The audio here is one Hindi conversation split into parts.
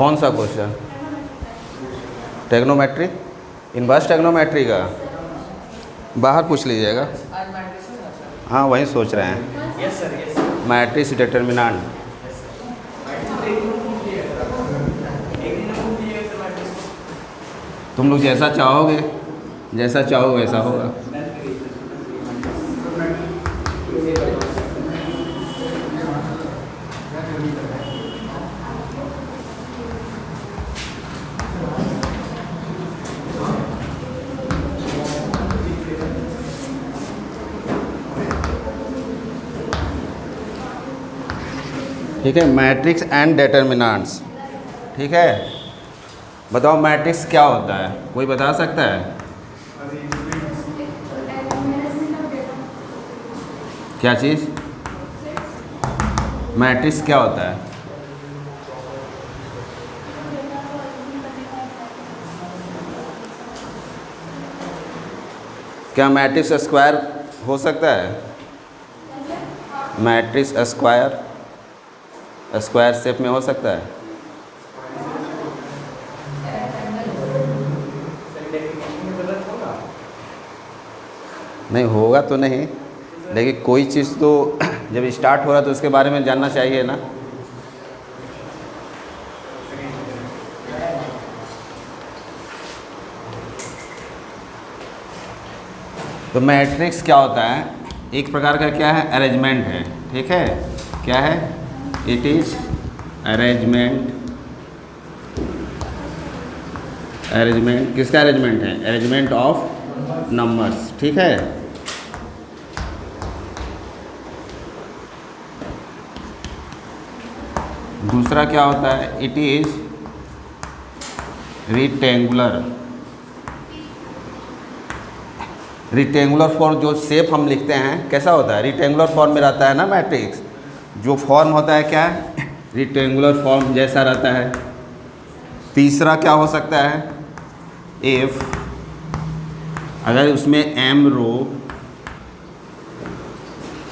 कौन सा क्वेश्चन? ट्रिग्नोमेट्री, इनवर्स ट्रिग्नोमेट्री का बाहर पूछ लीजिएगा। हाँ वही सोच रहे हैं। Yes sir, yes sir. Matrix determinant. तुम लोग जैसा चाहोगे, जैसा चाहो वैसा होगा। ठीक है, मैट्रिक्स एंड डिटर्मिनेंट्स। ठीक है, बताओ मैट्रिक्स क्या होता है, कोई बता सकता है? क्या चीज़? मैट्रिक्स क्या होता है? क्या मैट्रिक्स स्क्वायर हो सकता है? मैट्रिक्स स्क्वायर स्क्वायर शेप में हो सकता है? नहीं होगा तो नहीं, लेकिन कोई चीज़ तो जब स्टार्ट हो रहा है तो उसके बारे में जानना चाहिए ना। तो मैट्रिक्स क्या होता है? एक प्रकार का क्या है? अरेंजमेंट है। ठीक है, क्या है? It is arrangement. अरेंजमेंट किसका अरेंजमेंट है? Arrangement of numbers. ठीक है, दूसरा क्या होता है? It is rectangular. Rectangular form, जो शेप हम लिखते हैं कैसा होता है? रिक्टेंगुलर फॉर्म में रहता है ना मैट्रिक्स। जो फॉर्म होता है क्या है? रिक्टेंगुलर फॉर्म जैसा रहता है। तीसरा क्या हो सकता है? इफ अगर उसमें m row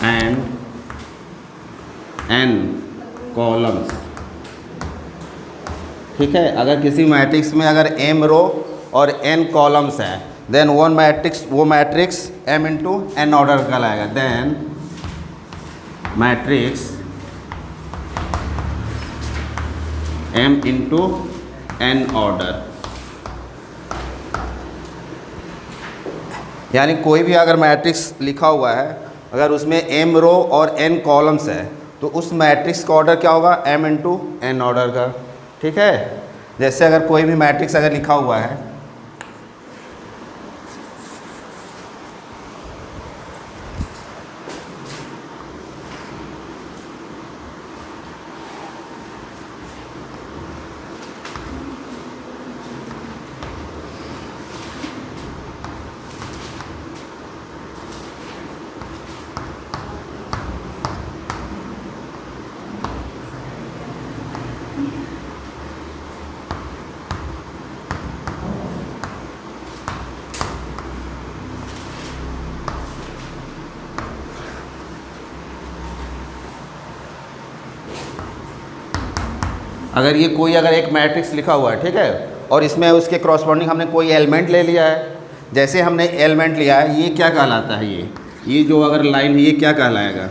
and n columns. ठीक है, अगर किसी मैट्रिक्स में अगर m रो और n कॉलम्स है, देन वो matrix m into n order कहलाएगा। Then matrix m into n order. यानी कोई भी अगर मैट्रिक्स लिखा हुआ है, अगर उसमें m रो और n कॉलम्स है, तो उस मैट्रिक्स का ऑर्डर क्या होगा? m इंटू n ऑर्डर का। ठीक है, जैसे अगर कोई भी मैट्रिक्स अगर लिखा हुआ है, अगर ये कोई अगर एक मैट्रिक्स लिखा हुआ है, ठीक है, और इसमें उसके क्रॉसपॉन्डिंग हमने कोई एलिमेंट ले लिया है। जैसे हमने एलिमेंट लिया है, ये क्या कहलाता है? ये जो अगर लाइन है, ये क्या कहलाएगा?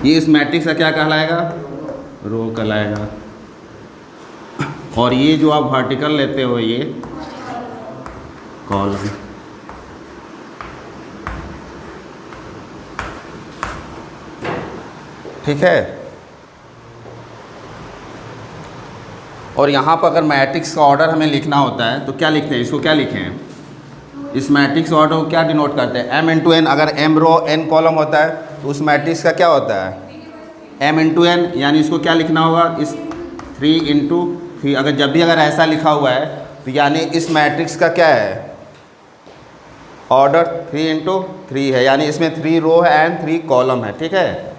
ये इस मैट्रिक्स का क्या कहलाएगा? रो कहलाएगा। और ये जो आप वर्टिकल लेते हो, ये कॉलम। ठीक है, और यहाँ पर अगर मैट्रिक्स का ऑर्डर हमें लिखना होता है तो क्या लिखते हैं? इसको क्या लिखें? इस मैट्रिक्स ऑर्डर को क्या डिनोट करते हैं? m into n. अगर m रो n कॉलम होता है तो उस मैट्रिक्स का क्या होता है? m into n. यानी इसको क्या लिखना होगा? इस 3 इंटू 3। अगर जब भी अगर ऐसा लिखा हुआ है तो यानी इस मैट्रिक्स का क्या है? ऑर्डर 3 इंटू 3 है, यानी इसमें 3 रो है एंड 3 कॉलम है। ठीक है,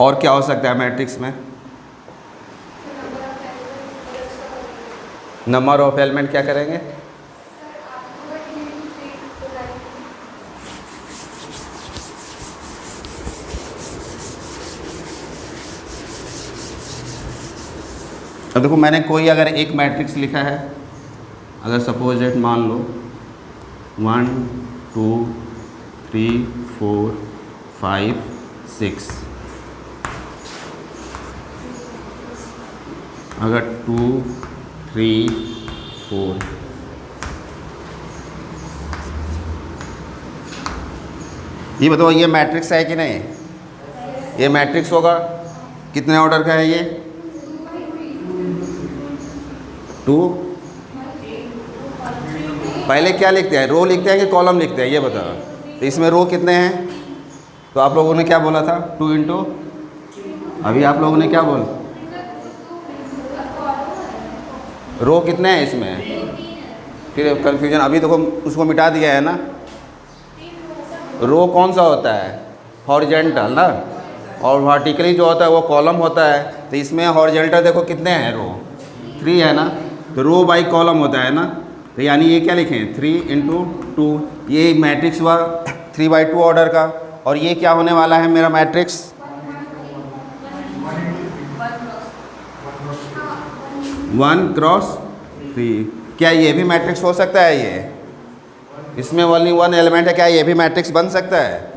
और क्या हो सकता है मैट्रिक्स में? नंबर ऑफ एलिमेंट क्या करेंगे? अब देखो मैंने कोई अगर एक मैट्रिक्स लिखा है, अगर सपोज डेट मान लो 1 2 3 4 5 6, अगर 2 3 4, ये बताओ ये मैट्रिक्स है कि नहीं? ये मैट्रिक्स होगा। कितने ऑर्डर का है ये? 2। पहले क्या लिखते हैं, रो लिखते हैं कि कॉलम लिखते हैं, ये बताओ। तो इसमें रो कितने हैं? तो आप लोगों ने क्या बोला था? 2 इंटू, अभी आप लोगों ने क्या बोला? रो कितने हैं इसमें? फिर कंफ्यूजन, अभी देखो उसको मिटा दिया है ना। रो कौन सा होता है? हॉरिजॉन्टल ना, और वर्टिकली जो होता है वो कॉलम होता है। तो इसमें हॉरिजॉन्टल देखो कितने हैं, रो 3 है ना, तो रो बाई कॉलम होता है ना। तो यानी ये क्या लिखें, 3 इंटू 2, ये मैट्रिक्स हुआ 3/2 ऑर्डर का। और ये क्या होने वाला है मेरा मैट्रिक्स? 1 क्रॉस 3। क्या ये भी मैट्रिक्स हो सकता है? ये इसमें ओनली 1 एलिमेंट है, क्या ये भी मैट्रिक्स बन सकता है?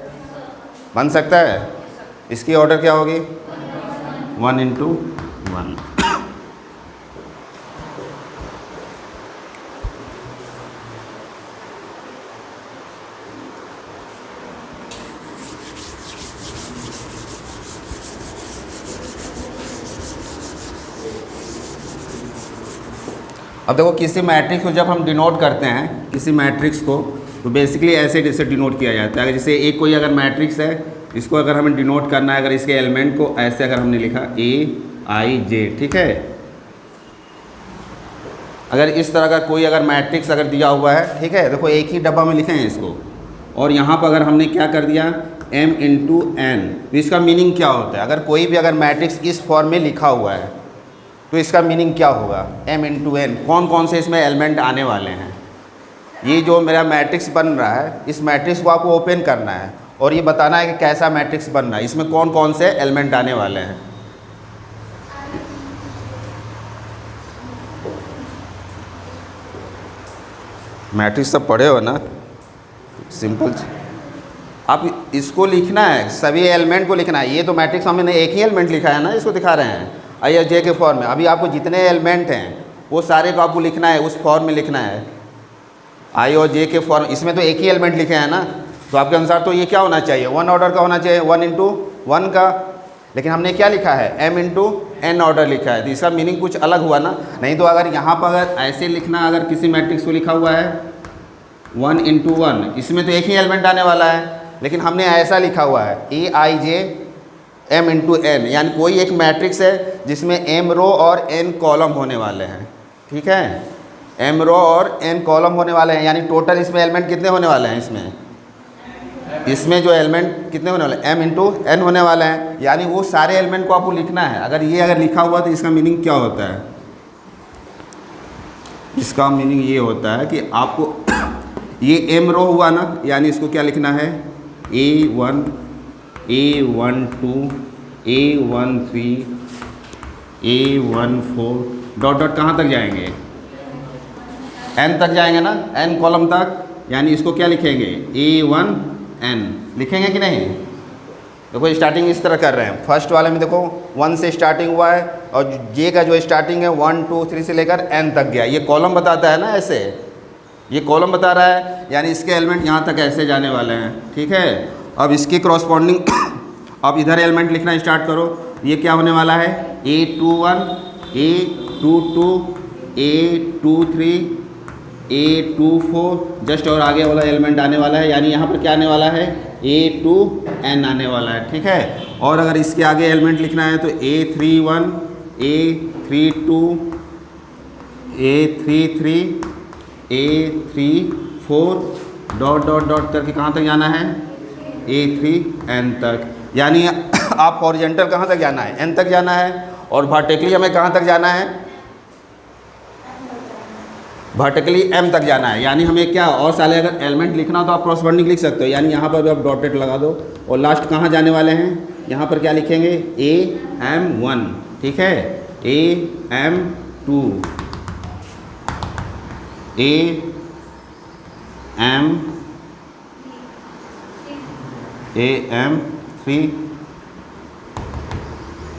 बन सकता है। इसकी ऑर्डर क्या होगी? 1 इंटू 1। अब देखो किसी मैट्रिक्स को जब हम डिनोट करते हैं, किसी मैट्रिक्स को, तो बेसिकली ऐसे जैसे डिनोट किया जाता है। जैसे एक कोई अगर मैट्रिक्स है, इसको अगर हमें डिनोट करना है, अगर इसके एलिमेंट को ऐसे अगर हमने लिखा AIJ, ठीक है। अगर इस तरह का कोई अगर मैट्रिक्स अगर दिया हुआ है, ठीक है, देखो एक ही डब्बा में लिखे हैं इसको, और यहाँ पर अगर हमने क्या कर दिया M इंटू N, तो इसका मीनिंग क्या होता है? अगर कोई भी अगर मैट्रिक्स इस फॉर्म में लिखा हुआ है तो इसका मीनिंग क्या होगा? M into N। कौन कौन से इसमें एलिमेंट आने वाले हैं? ये जो मेरा मैट्रिक्स बन रहा है, इस मैट्रिक्स को आपको ओपन करना है और ये बताना है कि कैसा मैट्रिक्स बन रहा है, इसमें कौन कौन से एलिमेंट आने वाले हैं। मैट्रिक्स सब पढ़े हो ना, सिंपल। आप इसको लिखना है, सभी एलिमेंट को लिखना है। ये तो मैट्रिक्स हमने एक ही एलिमेंट लिखा है ना, इसको दिखा रहे हैं I और J के फॉर्म में। अभी आपको जितने एलिमेंट हैं वो सारे को आपको लिखना है, उस फॉर्म में लिखना है, I और J के फॉर्म। इसमें तो एक ही एलिमेंट लिखे हैं ना, तो आपके अनुसार तो ये क्या होना चाहिए? 1 ऑर्डर का होना चाहिए, 1 इंटू 1 का। लेकिन हमने क्या लिखा है? M इंटू N ऑर्डर लिखा है, तो इसका मीनिंग कुछ अलग हुआ ना। नहीं तो अगर यहाँ पर अगर ऐसे लिखना, अगर किसी मैट्रिक्स को लिखा हुआ है 1 इंटू 1, इसमें तो एक ही एलिमेंट आने वाला है। लेकिन हमने ऐसा लिखा हुआ है AIJ M इंटू N, यानी कोई एक मैट्रिक्स है जिसमें M रो और N कॉलम होने वाले हैं, ठीक है। M रो और N कॉलम होने वाले हैं, यानी टोटल इसमें एलिमेंट कितने होने वाले हैं? इसमें जो एलिमेंट कितने होने वाले हैं? M इंटू N होने वाले हैं। यानी वो सारे एलिमेंट को आपको लिखना है। अगर ये अगर लिखा हुआ तो इसका मीनिंग क्या होता है? इसका मीनिंग ये होता है कि आपको ये M रो हुआ ना, यानी इसको क्या लिखना है? A1 A12 A13 A14 dot dot कहाँ तक जाएंगे? N तक जाएंगे ना, N कॉलम तक। यानी इसको क्या लिखेंगे? A1N लिखेंगे कि नहीं? देखो स्टार्टिंग इस तरह कर रहे हैं। फर्स्ट वाले में देखो 1 से स्टार्टिंग हुआ है, और J का जो स्टार्टिंग है 1 2 3 से लेकर N तक गया। ये कॉलम बताता है ना, ऐसे ये कॉलम बता रहा है, यानी इसके एलिमेंट यहाँ तक ऐसे जाने वाले हैं, ठीक है। अब इसके करस्पॉन्डिंग अब इधर एलिमेंट लिखना स्टार्ट करो। ये क्या होने वाला है? A21 A22 A23 A24, just और आगे वाला एलिमेंट आने वाला है, यानी यहाँ पर क्या आने वाला है? A2N आने वाला है, ठीक है। और अगर इसके आगे एलिमेंट लिखना है तो A31 A32 A33 A34 dot dot dot करके कहाँ तक जाना है? A3N तक। यानी आप हॉरिजेंटल कहाँ तक जाना है, एन तक जाना है, और वर्टिकली हमें कहाँ तक जाना है, वर्टिकली एम तक जाना है। यानी हमें क्या, और साले अगर एलिमेंट लिखना हो तो आप क्रॉसबॉन्डिंग लिख सकते हो, यानी यहाँ पर भी आप डॉटेड लगा दो, और लास्ट कहाँ जाने वाले हैं, यहाँ पर क्या लिखेंगे, AM1, ठीक है, AM2, AM3,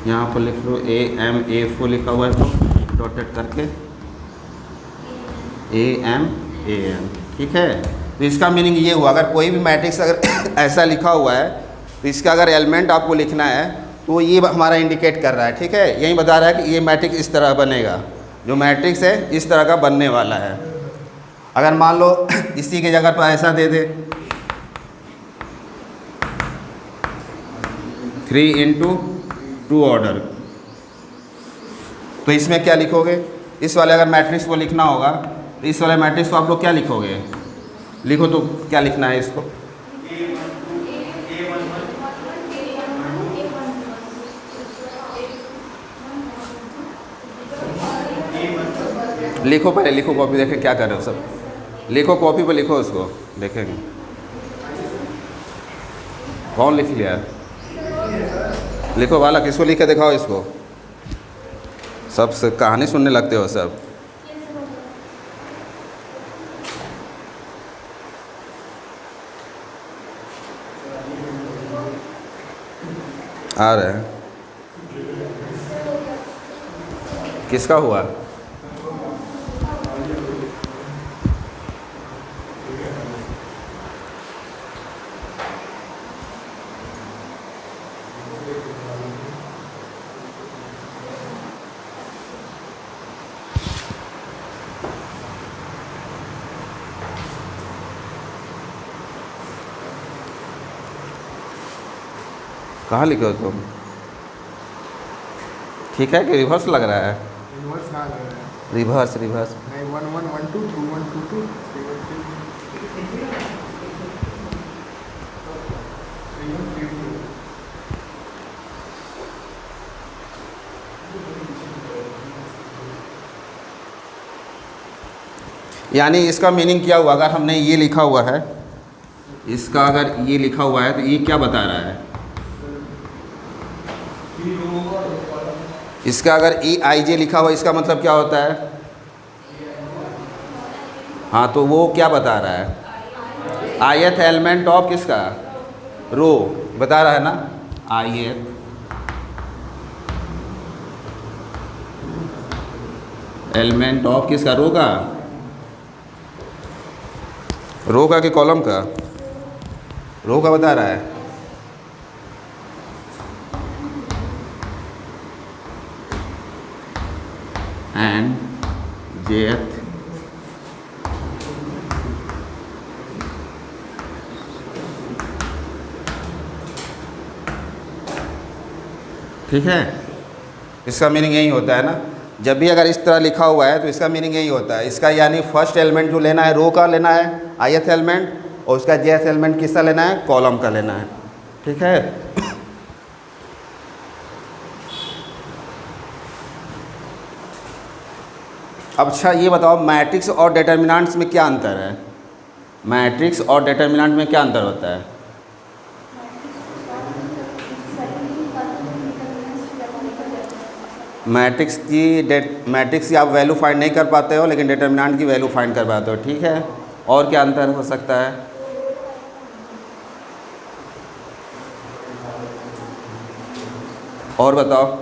यहाँ पर लिख लो AM4 लिखा हुआ है तो डॉटेड करके AM, ठीक है। तो इसका मीनिंग ये हुआ, अगर कोई भी मैट्रिक्स अगर ऐसा लिखा हुआ है तो इसका अगर एलिमेंट आपको लिखना है तो ये हमारा इंडिकेट कर रहा है, ठीक है, यही बता रहा है कि ये मैट्रिक्स इस तरह बनेगा, जो मैट्रिक्स है इस तरह का बनने वाला है। अगर मान लो इसी की जगह पर ऐसा दे दे 3×2 ऑर्डर, तो इसमें क्या लिखोगे, इस वाले अगर मैट्रिक्स को लिखना होगा तो इस वाले मैट्रिक्स को आप लोग क्या लिखोगे, लिखो तो क्या लिखना है इसको, लिखो पहले, लिखो कॉपी, देखें क्या कर रहे हो सब, लिखो कॉपी पर लिखो उसको, देखेंगे कौन लिख लिया है, लिखो वाला किसको लिख के दिखाओ इसको, सब से कहानी सुनने लगते हो सब। आ रहे हैं, किसका हुआ, कहाँ लिखे हो तुम, ठीक है कि रिवर्स लग रहा है, रिवर्स कहाँ लग रहा है, रिवर्स रिवर्स, नहीं 1 1 1 2 2 1 2 2 यानी इसका मीनिंग क्या हुआ, अगर हमने ये लिखा हुआ है, इसका अगर ये लिखा हुआ है तो ये क्या बता रहा है, इसका अगर EIJ लिखा हुआ इसका मतलब क्या होता है, हाँ तो वो क्या बता रहा है, ith एलिमेंट ऑफ किसका, रो बता रहा है ना, ith एलिमेंट ऑफ किसका, रो का कि कॉलम का, रो का बता रहा है, एंड jth ठीक है, इसका मीनिंग यही होता है ना, जब भी अगर इस तरह लिखा हुआ है तो इसका मीनिंग यही होता है, इसका यानी फर्स्ट एलिमेंट जो लेना है रो का लेना है, ith एलिमेंट, और उसका jth एलिमेंट किसका लेना है, कॉलम का लेना है, ठीक है। अब अच्छा ये बताओ मैट्रिक्स और डिटर्मिनेंट्स में क्या अंतर है, मैट्रिक्स और डिटर्मिनेंट में क्या अंतर होता है, मैट्रिक्स की आप वैल्यू फाइंड नहीं कर पाते हो लेकिन डिटर्मिनेंट की वैल्यू फाइंड कर पाते हो, ठीक है। और क्या अंतर हो सकता है, और बताओ,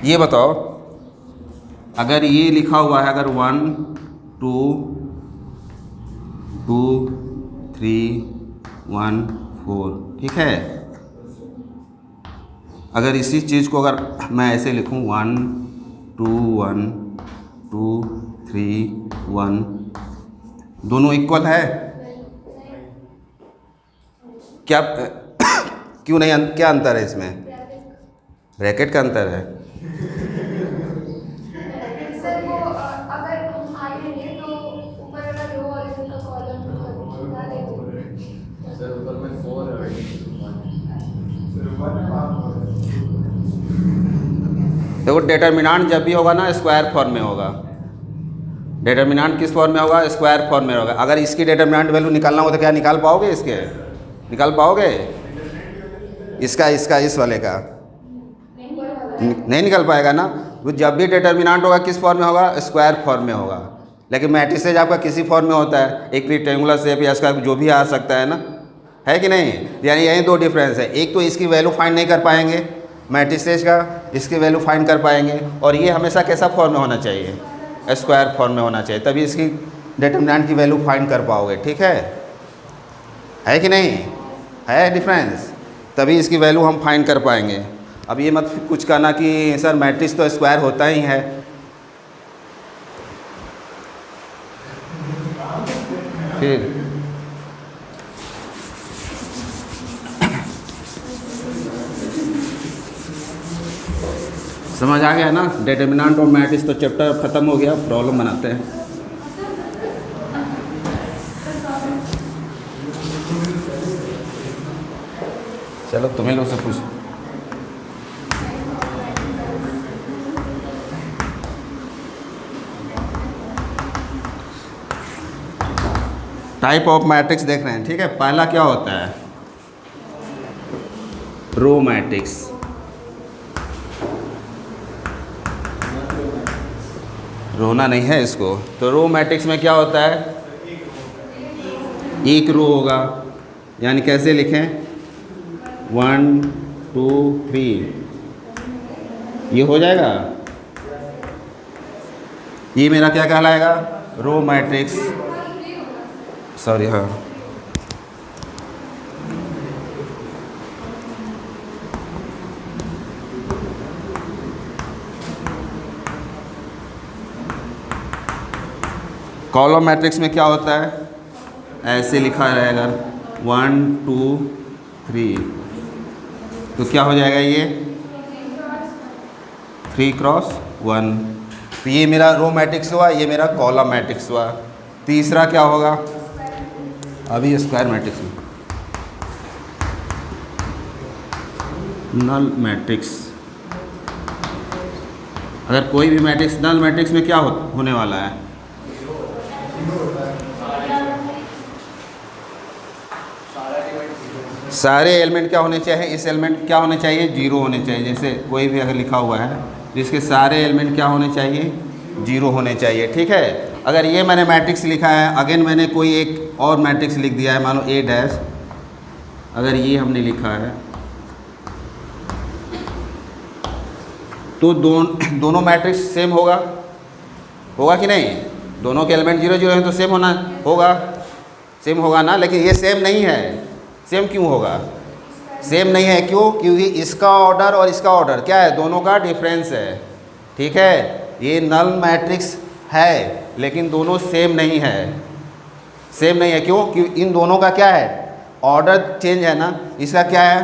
ये बताओ अगर ये लिखा हुआ है, अगर 1 2 2 3 1 4, ठीक है, अगर इसी चीज़ को अगर मैं ऐसे लिखूं 1 2 1 2 3 1, दोनों इक्वल है क्या, क्यों नहीं, क्या अंतर है इसमें? ब्रैकेट का अंतर है। सर वो अगर हम आई लेंगे तो ऊपर वाला रो और इनका कॉलम क्या लेंगे? सर ऊपर में 4 है। देखो डिटर्मिनेंट जब भी होगा ना स्क्वायर फॉर्म में होगा। डिटर्मिनेंट किस फॉर्म में होगा? स्क्वायर फॉर्म में होगा। अगर इसकी डिटर्मिनेंट वैल्यू निकालना हो तो क्या निकाल पाओगे? इसके निकाल पाओगे? इसका इस वाले का नहीं निकल पाएगा ना। तो जब भी डिटर्मिनेंट होगा किस फॉर्म में होगा? स्क्वायर फॉर्म में होगा। लेकिन मैट्रिसेज आपका किसी फॉर्म में होता है, एक रेक्टेंगुलर शेप या स्क्वायर जो भी आ सकता है ना, है कि नहीं? यानी यही दो डिफरेंस है। एक तो इसकी वैल्यू फाइंड नहीं कर पाएंगे मैट्रिसेज का, इसकी वैल्यू फाइंड कर पाएंगे। और ये हमेशा कैसा फॉर्म में होना चाहिए? स्क्वायर फॉर्म में होना चाहिए, तभी इसकी डिटर्मिनेंट की वैल्यू फाइंड कर पाओगे। ठीक है कि नहीं? है डिफरेंस, तभी इसकी वैल्यू हम फाइंड कर पाएंगे। अब ये मत कुछ कहना कि सर मैट्रिक्स तो स्क्वायर होता ही है। फिर समझ आ गया ना? डिटर्मिनेंट और मैट्रिक्स तो चैप्टर ख़त्म हो गया, प्रॉब्लम बनाते हैं। चलो तुम्हें लोग से पूछ। टाइप ऑफ मैट्रिक्स देख रहे हैं, ठीक है। पहला क्या होता है? Row matrix. रोना नहीं है इसको। तो रो मैट्रिक्स में क्या होता है? एक रो होगा, यानी कैसे लिखें? 1 2 3, ये हो जाएगा। ये मेरा क्या कहलाएगा? Row matrix. सॉरी, हाँ। कॉलम मैट्रिक्स में क्या होता है? ऐसे लिखा रहेगा 1 2 3, तो क्या हो जाएगा ये? 3x1। तो ये मेरा रो मैट्रिक्स हुआ, ये मेरा कॉलम मैट्रिक्स हुआ। तीसरा क्या होगा? अभी स्क्वायर मैट्रिक्स में नल मैट्रिक्स। अगर कोई भी मैट्रिक्स नल मैट्रिक्स में क्या होने वाला है? सारे एलिमेंट क्या होने चाहिए? इस एलिमेंट क्या होने चाहिए? 0 होने चाहिए। जैसे कोई भी अगर लिखा हुआ है तो इसके सारे एलिमेंट क्या होने चाहिए? 0 होने चाहिए। ठीक है। अगर ये मैंने मैट्रिक्स लिखा है, अगेन मैंने कोई एक और मैट्रिक्स लिख दिया है, मानो A डैश, अगर ये हमने लिखा है तो दोनों मैट्रिक्स सेम होगा कि नहीं? दोनों के एलिमेंट 0 0 हैं तो सेम होगा ना। लेकिन ये सेम नहीं है। सेम क्यों होगा? सेम नहीं है क्यों? क्योंकि इसका ऑर्डर और इसका ऑर्डर क्या है? दोनों का डिफरेंस है। ठीक है। ये नल मैट्रिक्स है लेकिन दोनों सेम नहीं है। क्यों? क्योंकि इन दोनों का क्या है? ऑर्डर चेंज है ना। इसका क्या है?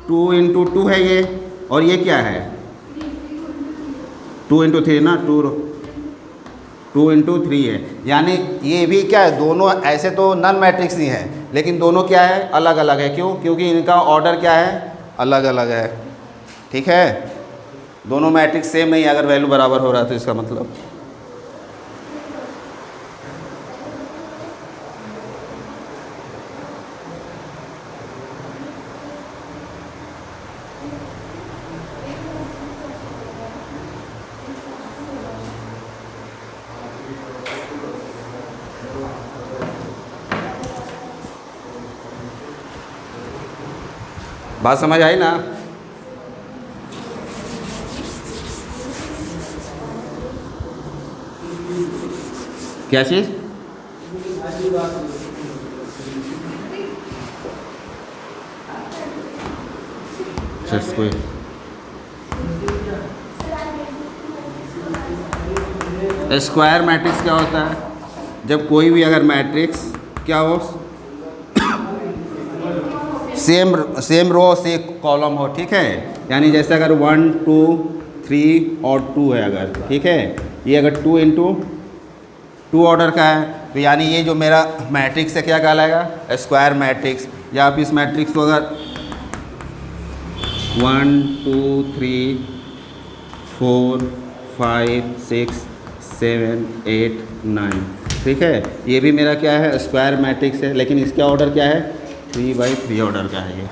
2 × 2 है ये, और ये क्या है? 2 × 3 ना, 2 × 3 है। यानी ये भी क्या है? दोनों ऐसे तो नल मैट्रिक्स ही है लेकिन दोनों क्या है? अलग अलग है। क्यों? क्योंकि इनका ऑर्डर क्या है? अलग अलग है। ठीक है। दोनों मैट्रिक्स सेम नहीं है। अगर वैल्यू बराबर हो रहा है तो इसका मतलब बात समझ आई ना? क्या चीज़? कोई स्क्वायर मैट्रिक्स क्या होता है? जब कोई भी अगर मैट्रिक्स क्या हो सेम रो से कॉलम हो, ठीक है। यानी जैसे अगर 1 2 3 और 2 है अगर, ठीक है, ये अगर 2 इंटू 2 ऑर्डर का है तो यानी ये जो मेरा मैट्रिक्स है क्या कहलाएगा, स्क्वायर मैट्रिक्स। या आप इस मैट्रिक्स को अगर 1 2 3 4 5 6 7 8 9, ठीक है, ये भी मेरा क्या है, स्क्वायर मैट्रिक्स है, लेकिन इसका ऑर्डर क्या है, 3/3 ऑर्डर का है ये।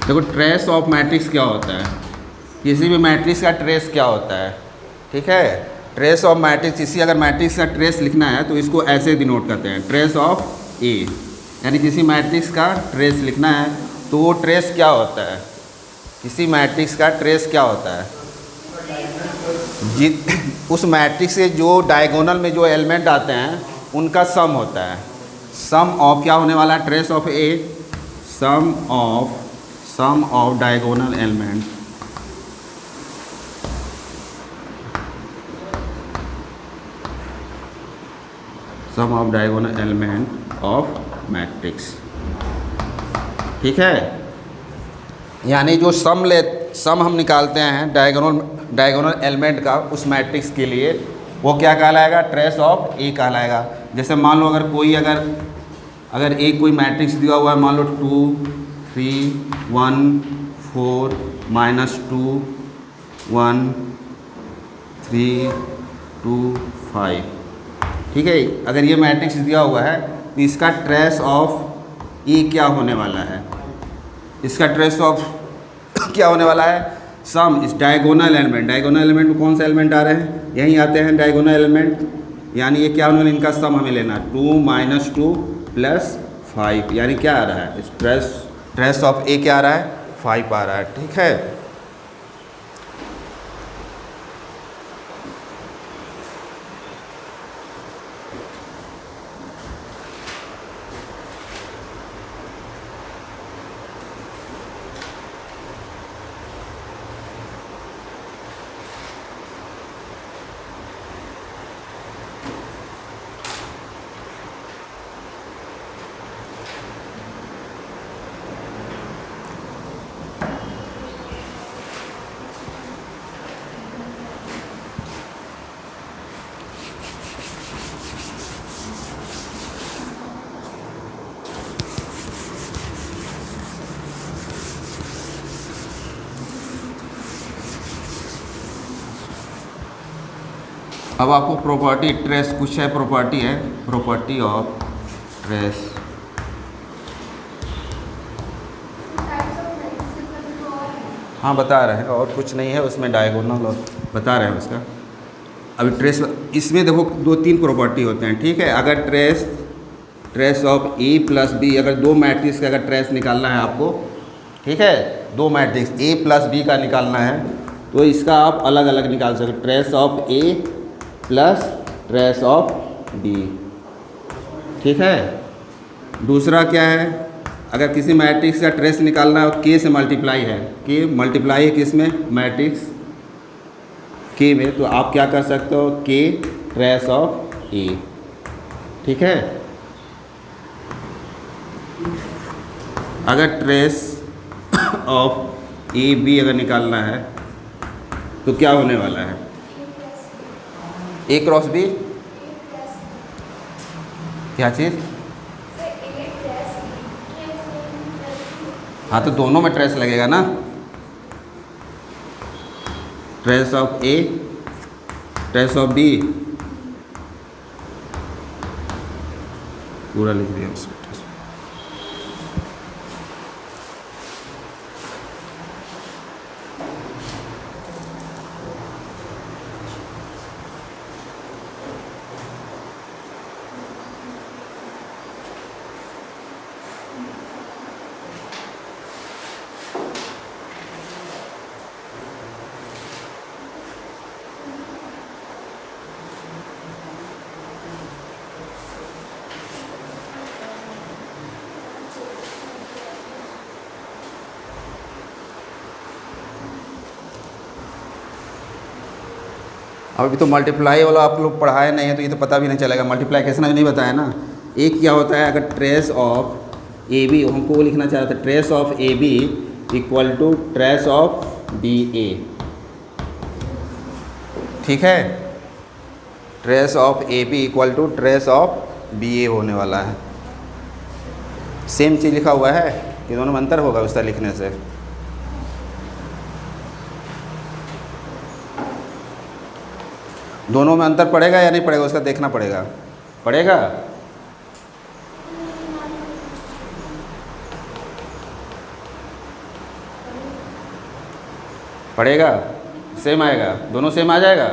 देखो ट्रेस ऑफ मैट्रिक्स क्या होता है, किसी भी मैट्रिक्स का ट्रेस क्या होता है, ठीक है। ट्रेस ऑफ मैट्रिक्स, किसी अगर मैट्रिक्स का ट्रेस लिखना है तो इसको ऐसे डिनोट करते हैं, ट्रेस ऑफ ए। यानी किसी मैट्रिक्स का ट्रेस लिखना है तो वो ट्रेस क्या होता है, किसी मैट्रिक्स का ट्रेस क्या होता है, उस मैट्रिक्स से जो डायगोनल में जो एलिमेंट आते हैं उनका सम होता है। सम ऑफ क्या होने वाला है, trace of A, sum of diagonal element, sum of diagonal element of matrix, ठीक है। यानी जो सम हम निकालते हैं डायगोनल एलिमेंट का उस मैट्रिक्स के लिए, वो क्या कहलाएगा, ट्रेस ऑफ ए कहलाएगा। जैसे मान लो अगर कोई अगर एक कोई मैट्रिक्स दिया हुआ है, मान लो 2 3 1 4 -2 1 3 2 5, ठीक है। अगर ये मैट्रिक्स दिया हुआ है तो इसका ट्रेस ऑफ ए क्या होने वाला है, इसका ट्रेस ऑफ क्या होने वाला है, सम इस डायगोनल एलिमेंट में कौन सा एलिमेंट आ रहे हैं, यहीं आते हैं डायगोनल एलिमेंट। यानी ये क्या होने वाला, इनका सम हमें लेना, 2 -2 + 5, यानी क्या आ रहा है, इस ट्रेस ऑफ ए क्या आ रहा है, 5 आ रहा है, ठीक है। अब आपको प्रॉपर्टी ट्रेस कुछ है, प्रॉपर्टी ऑफ ट्रेस। हाँ बता रहे हैं, और कुछ नहीं है उसमें, डायगोनल और बता रहे हैं उसका। अभी ट्रेस इसमें देखो 2-3 प्रॉपर्टी होते हैं, ठीक है। अगर ट्रेस ऑफ ए + बी, अगर दो मैट्रिक्स का अगर ट्रेस निकालना है आपको, ठीक है, दो मैट्रिक्स ए + बी का निकालना है तो इसका आप अलग अलग निकाल सकते, trace of A + trace of B, ठीक है। दूसरा क्या है, अगर किसी मैट्रिक्स का ट्रेस निकालना है के से मल्टीप्लाई है, के मल्टीप्लाई है किसमें, मैट्रिक्स के में, तो आप क्या कर सकते हो, के ट्रेस ऑफ ए, ठीक है। अगर ट्रेस ऑफ ए बी अगर निकालना है तो क्या होने वाला है, ए क्रॉस बी, क्या चीज़, हाँ तो दोनों में ट्रेस लगेगा ना, trace of A trace of B, पूरा लिख दिया उसमें। अभी तो मल्टीप्लाई वाला आप लोग पढ़ाए नहीं है तो ये तो पता भी नहीं चलेगा, मल्टीप्लिकेशन अभी नहीं बताया ना। एक क्या होता है, अगर ट्रेस ऑफ ए बी, हमको वो लिखना चाह रहा था, trace of A B equal to trace of B A, ठीक है। Trace of A B equal to trace of B A होने वाला है। सेम चीज़ लिखा हुआ है कि दोनों में अंतर होगा उस तरह लिखने से। दोनों में अंतर पड़ेगा या नहीं पड़ेगा उसका देखना पड़ेगा। पड़ेगा? पड़ेगा, सेम आएगा, दोनों सेम आ जाएगा।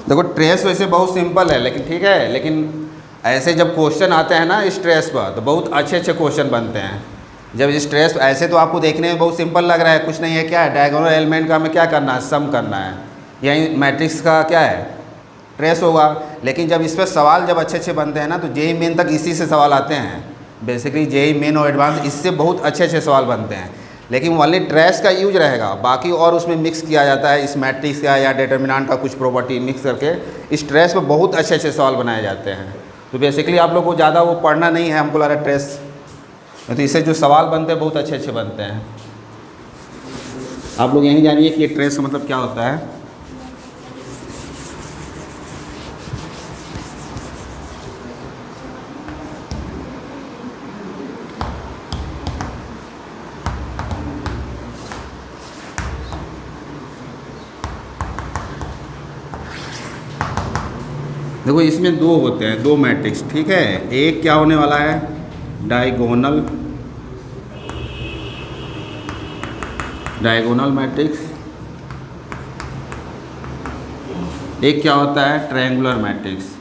देखो ट्रेस वैसे बहुत सिंपल है लेकिन ठीक है, लेकिन ऐसे जब क्वेश्चन आते हैं ना इस ट्रेस पर तो बहुत अच्छे अच्छे क्वेश्चन बनते हैं। जब इस ट्रेस ऐसे तो आपको देखने में बहुत सिंपल लग रहा है, कुछ नहीं है, क्या है, डायगोनल एलिमेंट का हमें क्या करना है, सम करना है, यही मैट्रिक्स का क्या है, ट्रेस होगा। लेकिन जब इस पर सवाल जब अच्छे अच्छे बनते हैं ना तो जेईई मेन तक इसी से सवाल आते हैं। बेसिकली जेईई मेन और एडवांस इससे बहुत अच्छे अच्छे सवाल बनते हैं, लेकिन ओनली ट्रेस का यूज रहेगा, बाकी और उसमें मिक्स किया जाता है इस मैट्रिक्स का या डिटर्मिनेंट का कुछ प्रॉपर्टी मिक्स करके इस ट्रेस पर बहुत अच्छे अच्छे सवाल बनाए जाते हैं। तो बेसिकली आप लोग को ज़्यादा वो पढ़ना नहीं है, हमको लग रहा है ट्रेस, तो इससे जो सवाल बनते हैं बहुत अच्छे अच्छे बनते हैं। आप लोग यही जानिए कि ये ट्रेस का मतलब क्या होता है। देखो इसमें दो होते हैं, दो मैट्रिक्स, ठीक है। एक क्या होने वाला है, डायगोनल मैट्रिक्स, एक क्या होता है, ट्रायंगुलर मैट्रिक्स,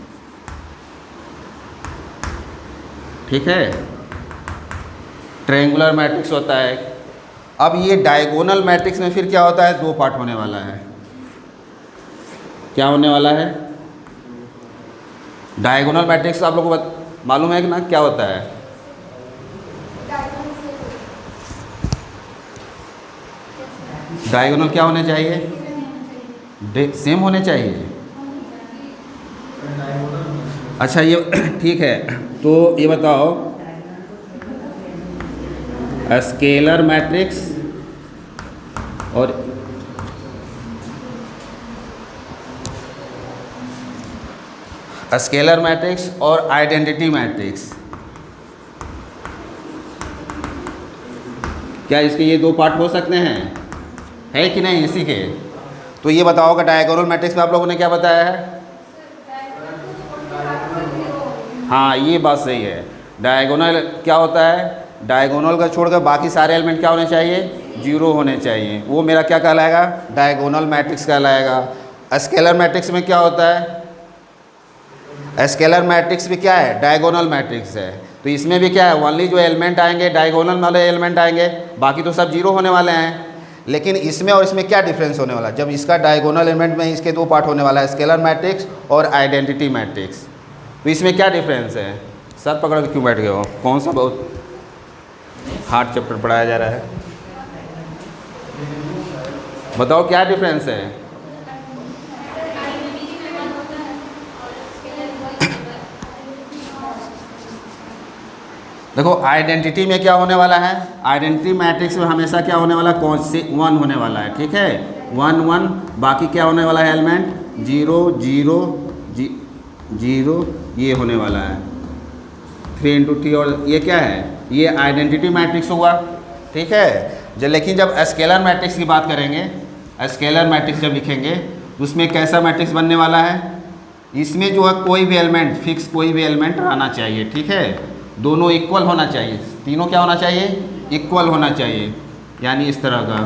ठीक है। ट्रायंगुलर मैट्रिक्स होता है। अब ये डायगोनल मैट्रिक्स में फिर क्या होता है, दो पार्ट होने वाला है। क्या होने वाला है, डायगोनल मैट्रिक्स आप लोगों को मालूम है कि ना क्या होता है। डायगोनल क्या होने चाहिए, सेम होने चाहिए। अच्छा ये ठीक है, तो ये बताओ स्केलर मैट्रिक्स और स्केलर मैट्रिक्स और आइडेंटिटी मैट्रिक्स, क्या इसके ये दो पार्ट हो सकते हैं, है कि नहीं इसी के। तो ये बताओ कि डायगोनल मैट्रिक्स में आप लोगों ने क्या बताया है। हाँ ये बात सही है, डायगोनल क्या होता है, डायगोनल का छोड़कर बाकी सारे एलिमेंट क्या होने चाहिए, जीरो होने चाहिए। वो मेरा क्या कहलाएगा, डायगोनल मैट्रिक्स कहलाएगा। स्केलर मैट्रिक्स में क्या होता है, स्केलर मैट्रिक्स भी क्या है, डायगोनल मैट्रिक्स है। तो इसमें भी क्या है, ओनली जो एलिमेंट आएंगे डायगोनल वाले एलिमेंट आएंगे, बाकी तो सब जीरो होने वाले हैं। लेकिन इसमें और इसमें क्या डिफरेंस होने वाला है, जब इसका डायगोनल एलिमेंट में इसके दो पार्ट होने वाला है, स्केलर मैट्रिक्स और आइडेंटिटी मैट्रिक्स। तो इसमें क्या डिफरेंस है, सर पकड़ के क्यों बैठ गए हो, कौन सा बहुत हार्ड चैप्टर पढ़ाया जा रहा है, बताओ क्या डिफरेंस है। देखो आइडेंटिटी में क्या होने वाला है, आइडेंटिटी मैट्रिक्स में हमेशा क्या होने वाला है, कौन से 1 होने वाला है, ठीक है, 1 1। बाकी क्या होने वाला है एलिमेंट, 0 0 0, ये होने वाला है 3 × 3। और ये क्या है, ये आइडेंटिटी मैट्रिक्स हुआ, ठीक है। लेकिन जब स्केलर मैट्रिक्स की बात करेंगे, स्केलर मैट्रिक्स जब लिखेंगे तो उसमें कैसा मैट्रिक्स बनने वाला है, इसमें जो है कोई भी एलिमेंट फिक्स, कोई भी एलिमेंट रहना चाहिए, ठीक है। दोनों इक्वल होना चाहिए, तीनों क्या होना चाहिए, इक्वल होना चाहिए, यानी इस तरह का।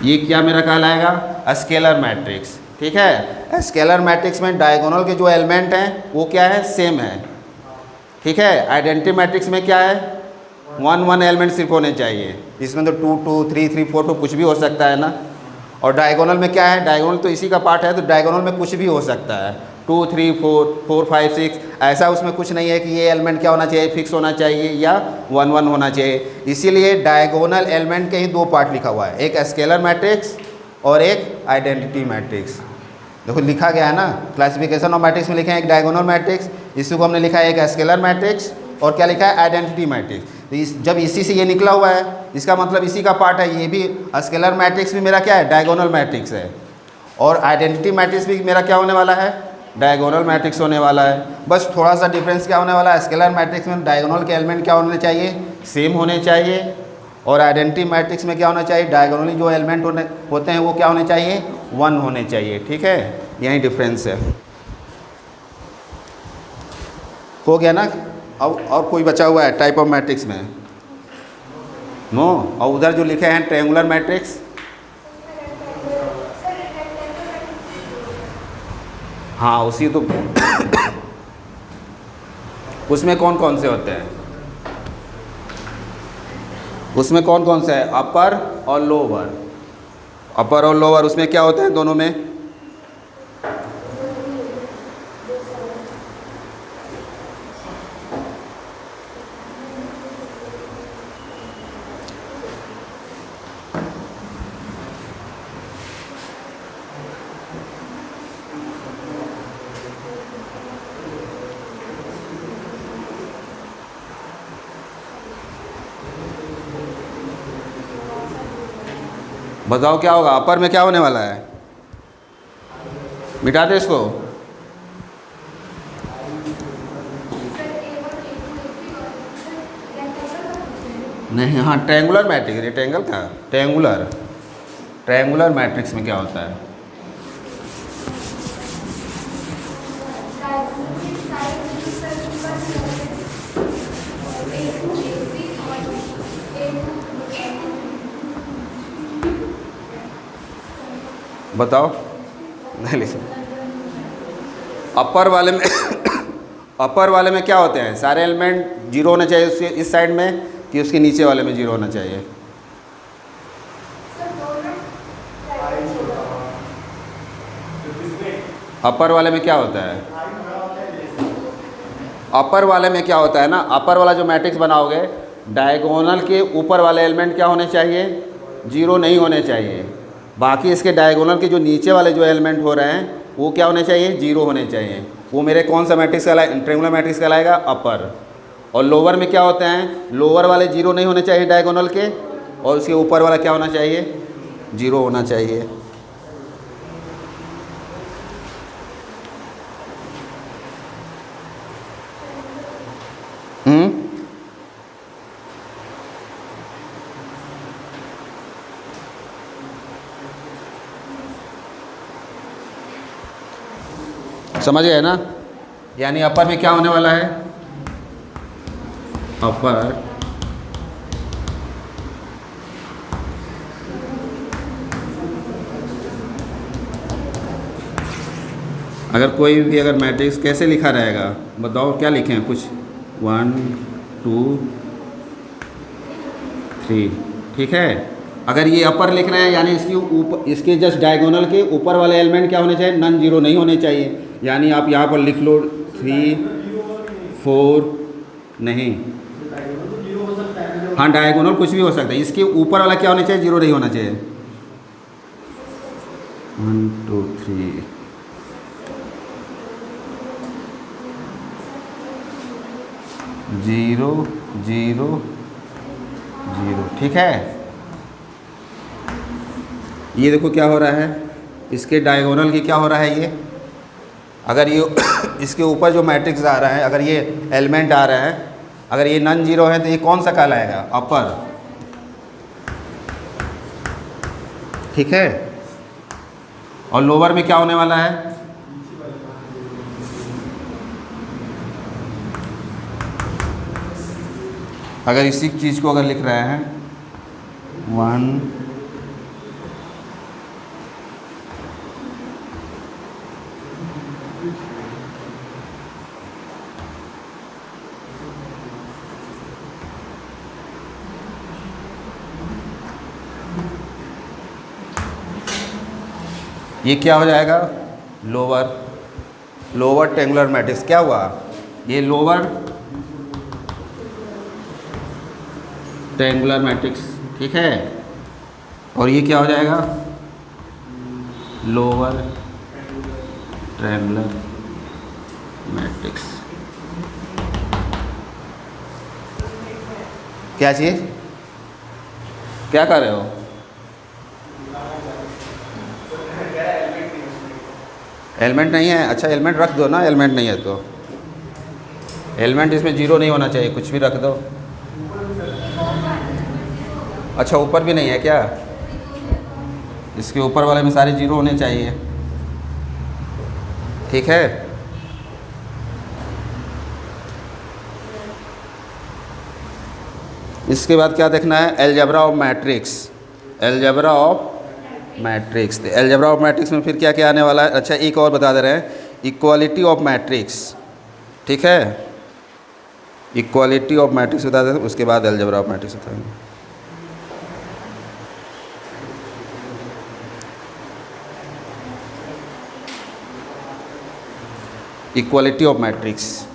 ये क्या मेरा कहलाएगा, स्केलर मैट्रिक्स, ठीक है। स्केलर मैट्रिक्स में डायगोनल के जो एलिमेंट हैं वो क्या है, सेम है, ठीक है। आइडेंटिटी मैट्रिक्स में क्या है, 1 1 एलिमेंट सिर्फ होने चाहिए। इसमें तो 2 2 3 3 4 2 कुछ भी हो सकता है ना। और डायगोनल में क्या है, डायगोनल तो इसी का पार्ट है, तो डायगोनल में कुछ भी हो सकता है, 2 3 4 4 5 6, ऐसा उसमें कुछ नहीं है कि ये एलिमेंट क्या होना चाहिए, फिक्स होना चाहिए या 1 1 होना चाहिए। इसीलिए डायगोनल एलिमेंट के ही दो पार्ट लिखा हुआ है, एक स्केलर मैट्रिक्स और एक आइडेंटिटी मैट्रिक्स। देखो लिखा गया है ना, क्लासिफिकेशन ऑफ मैट्रिक्स में लिखा है एक डायगोनल मैट्रिक्स, इसी को हमने लिखा है एक स्केलर मैट्रिक्स, और क्या लिखा है, आइडेंटिटी मैट्रिक्स। तो जब इसी से ये निकला हुआ है, इसका मतलब इसी का पार्ट है, ये भी स्केलर मैट्रिक्स भी मेरा क्या है, डायगोनल मैट्रिक्स है, और आइडेंटिटी मैट्रिक्स भी मेरा क्या होने वाला है, डायगोनल मैट्रिक्स होने वाला है। बस थोड़ा सा डिफरेंस क्या होने वाला है, स्केलर मैट्रिक्स में डायगोनल के एलिमेंट क्या होने चाहिए, सेम होने चाहिए, और आइडेंटिटी मैट्रिक्स में क्या होना चाहिए, डायगोनली जो एलिमेंट होते हैं वो क्या होने चाहिए, 1 होने चाहिए। ठीक है, यही डिफरेंस है। हो गया ना। अब और कोई बचा हुआ है टाइप ऑफ मैट्रिक्स में? नो। और उधर जो लिखे हैं ट्रायंगुलर मैट्रिक्स, हाँ उसी तो उसमें कौन कौन से होते हैं, उसमें कौन कौन से है, अपर और लोअर, अपर और लोअर, उसमें क्या होते हैं दोनों में, बताओ क्या होगा, अपर में क्या होने वाला है, मिटा दे इसको। नहीं, हाँ ट्रायंगुलर मैट्रिक्स, रेक्टेंगल का ट्रायंगुलर, ट्रायंगुलर मैट्रिक्स में क्या होता है, बताओ। नहीं लिख, अपर वाले में अपर वाले में क्या होते हैं, सारे एलिमेंट जीरो होने चाहिए उसके इस साइड में, कि उसके नीचे वाले में जीरो होना चाहिए, अपर वाले में क्या होता है, अपर वाले में क्या होता है ना, अपर वाला जो मैट्रिक्स बनाओगे, डायगोनल के ऊपर वाले एलिमेंट क्या होने चाहिए, जीरो नहीं होने चाहिए, बाकी इसके डायगोनल के जो नीचे वाले जो एलिमेंट हो रहे हैं वो क्या होने चाहिए, जीरो होने चाहिए। वो मेरे कौन सा मैट्रिक्स कहलाए, ट्रायंगुलर मैट्रिक्स कहलाएगा, अपर। और लोअर में क्या होते हैं, लोअर वाले जीरो नहीं होने चाहिए डायगोनल के, और उसके ऊपर वाला क्या होना चाहिए, जीरो होना चाहिए। समझ गए ना, यानी अपर में क्या होने वाला है, अपर अगर कोई भी अगर मैट्रिक्स कैसे लिखा रहेगा, बताओ क्या लिखें, कुछ 1 2 3, ठीक है। अगर ये अपर लिख रहे हैं यानी इसकी ऊपर, इसके जस्ट डायगोनल के ऊपर वाले एलिमेंट क्या होने चाहिए, नन जीरो नहीं होने चाहिए, यानी आप यहाँ पर लिख लो 3 4, नहीं, हाँ डायगोनल कुछ भी हो सकता है, इसके ऊपर वाला क्या होना चाहिए, जीरो नहीं होना चाहिए, 1 2 3, जीरो जीरो जीरो, ठीक है। ये देखो क्या हो रहा है, इसके डायगोनल की क्या हो रहा है, ये अगर ये इसके ऊपर जो मैट्रिक्स आ रहा है, अगर ये एलिमेंट आ रहा है, अगर ये नन जीरो है तो ये कौन सा कहलाएगा, अपर, ठीक है। और लोअर में क्या होने वाला है, अगर इसी चीज़ को अगर लिख रहे हैं 1 1 ये क्या हो जाएगा, लोअर ट्रायंगुलर मैट्रिक्स। क्या हुआ, ये लोअर ट्रायंगुलर मैट्रिक्स, ठीक है। और ये क्या हो जाएगा, लोअर ट्रायंगुलर मैट्रिक्स। क्या चीज़, क्या कर रहे हो, एलिमेंट नहीं है, अच्छा एलिमेंट रख दो ना, एलिमेंट नहीं है तो एलिमेंट इसमें जीरो नहीं होना चाहिए, कुछ भी रख दो। अच्छा ऊपर भी नहीं है क्या, इसके ऊपर वाले में सारे जीरो होने चाहिए, ठीक है। इसके बाद क्या देखना है, algebra of matrix, algebra of matrix. तो अलजेब्रा ऑफ मैट्रिक्स में फिर क्या क्या आने वाला है, अच्छा एक और बता दे रहे हैं, इक्वालिटी ऑफ मैट्रिक्स, ठीक है। इक्वालिटी ऑफ मैट्रिक्स बता दें, उसके बाद अलजेब्रा ऑफ मैट्रिक्स बताएंगे। Equality of matrix,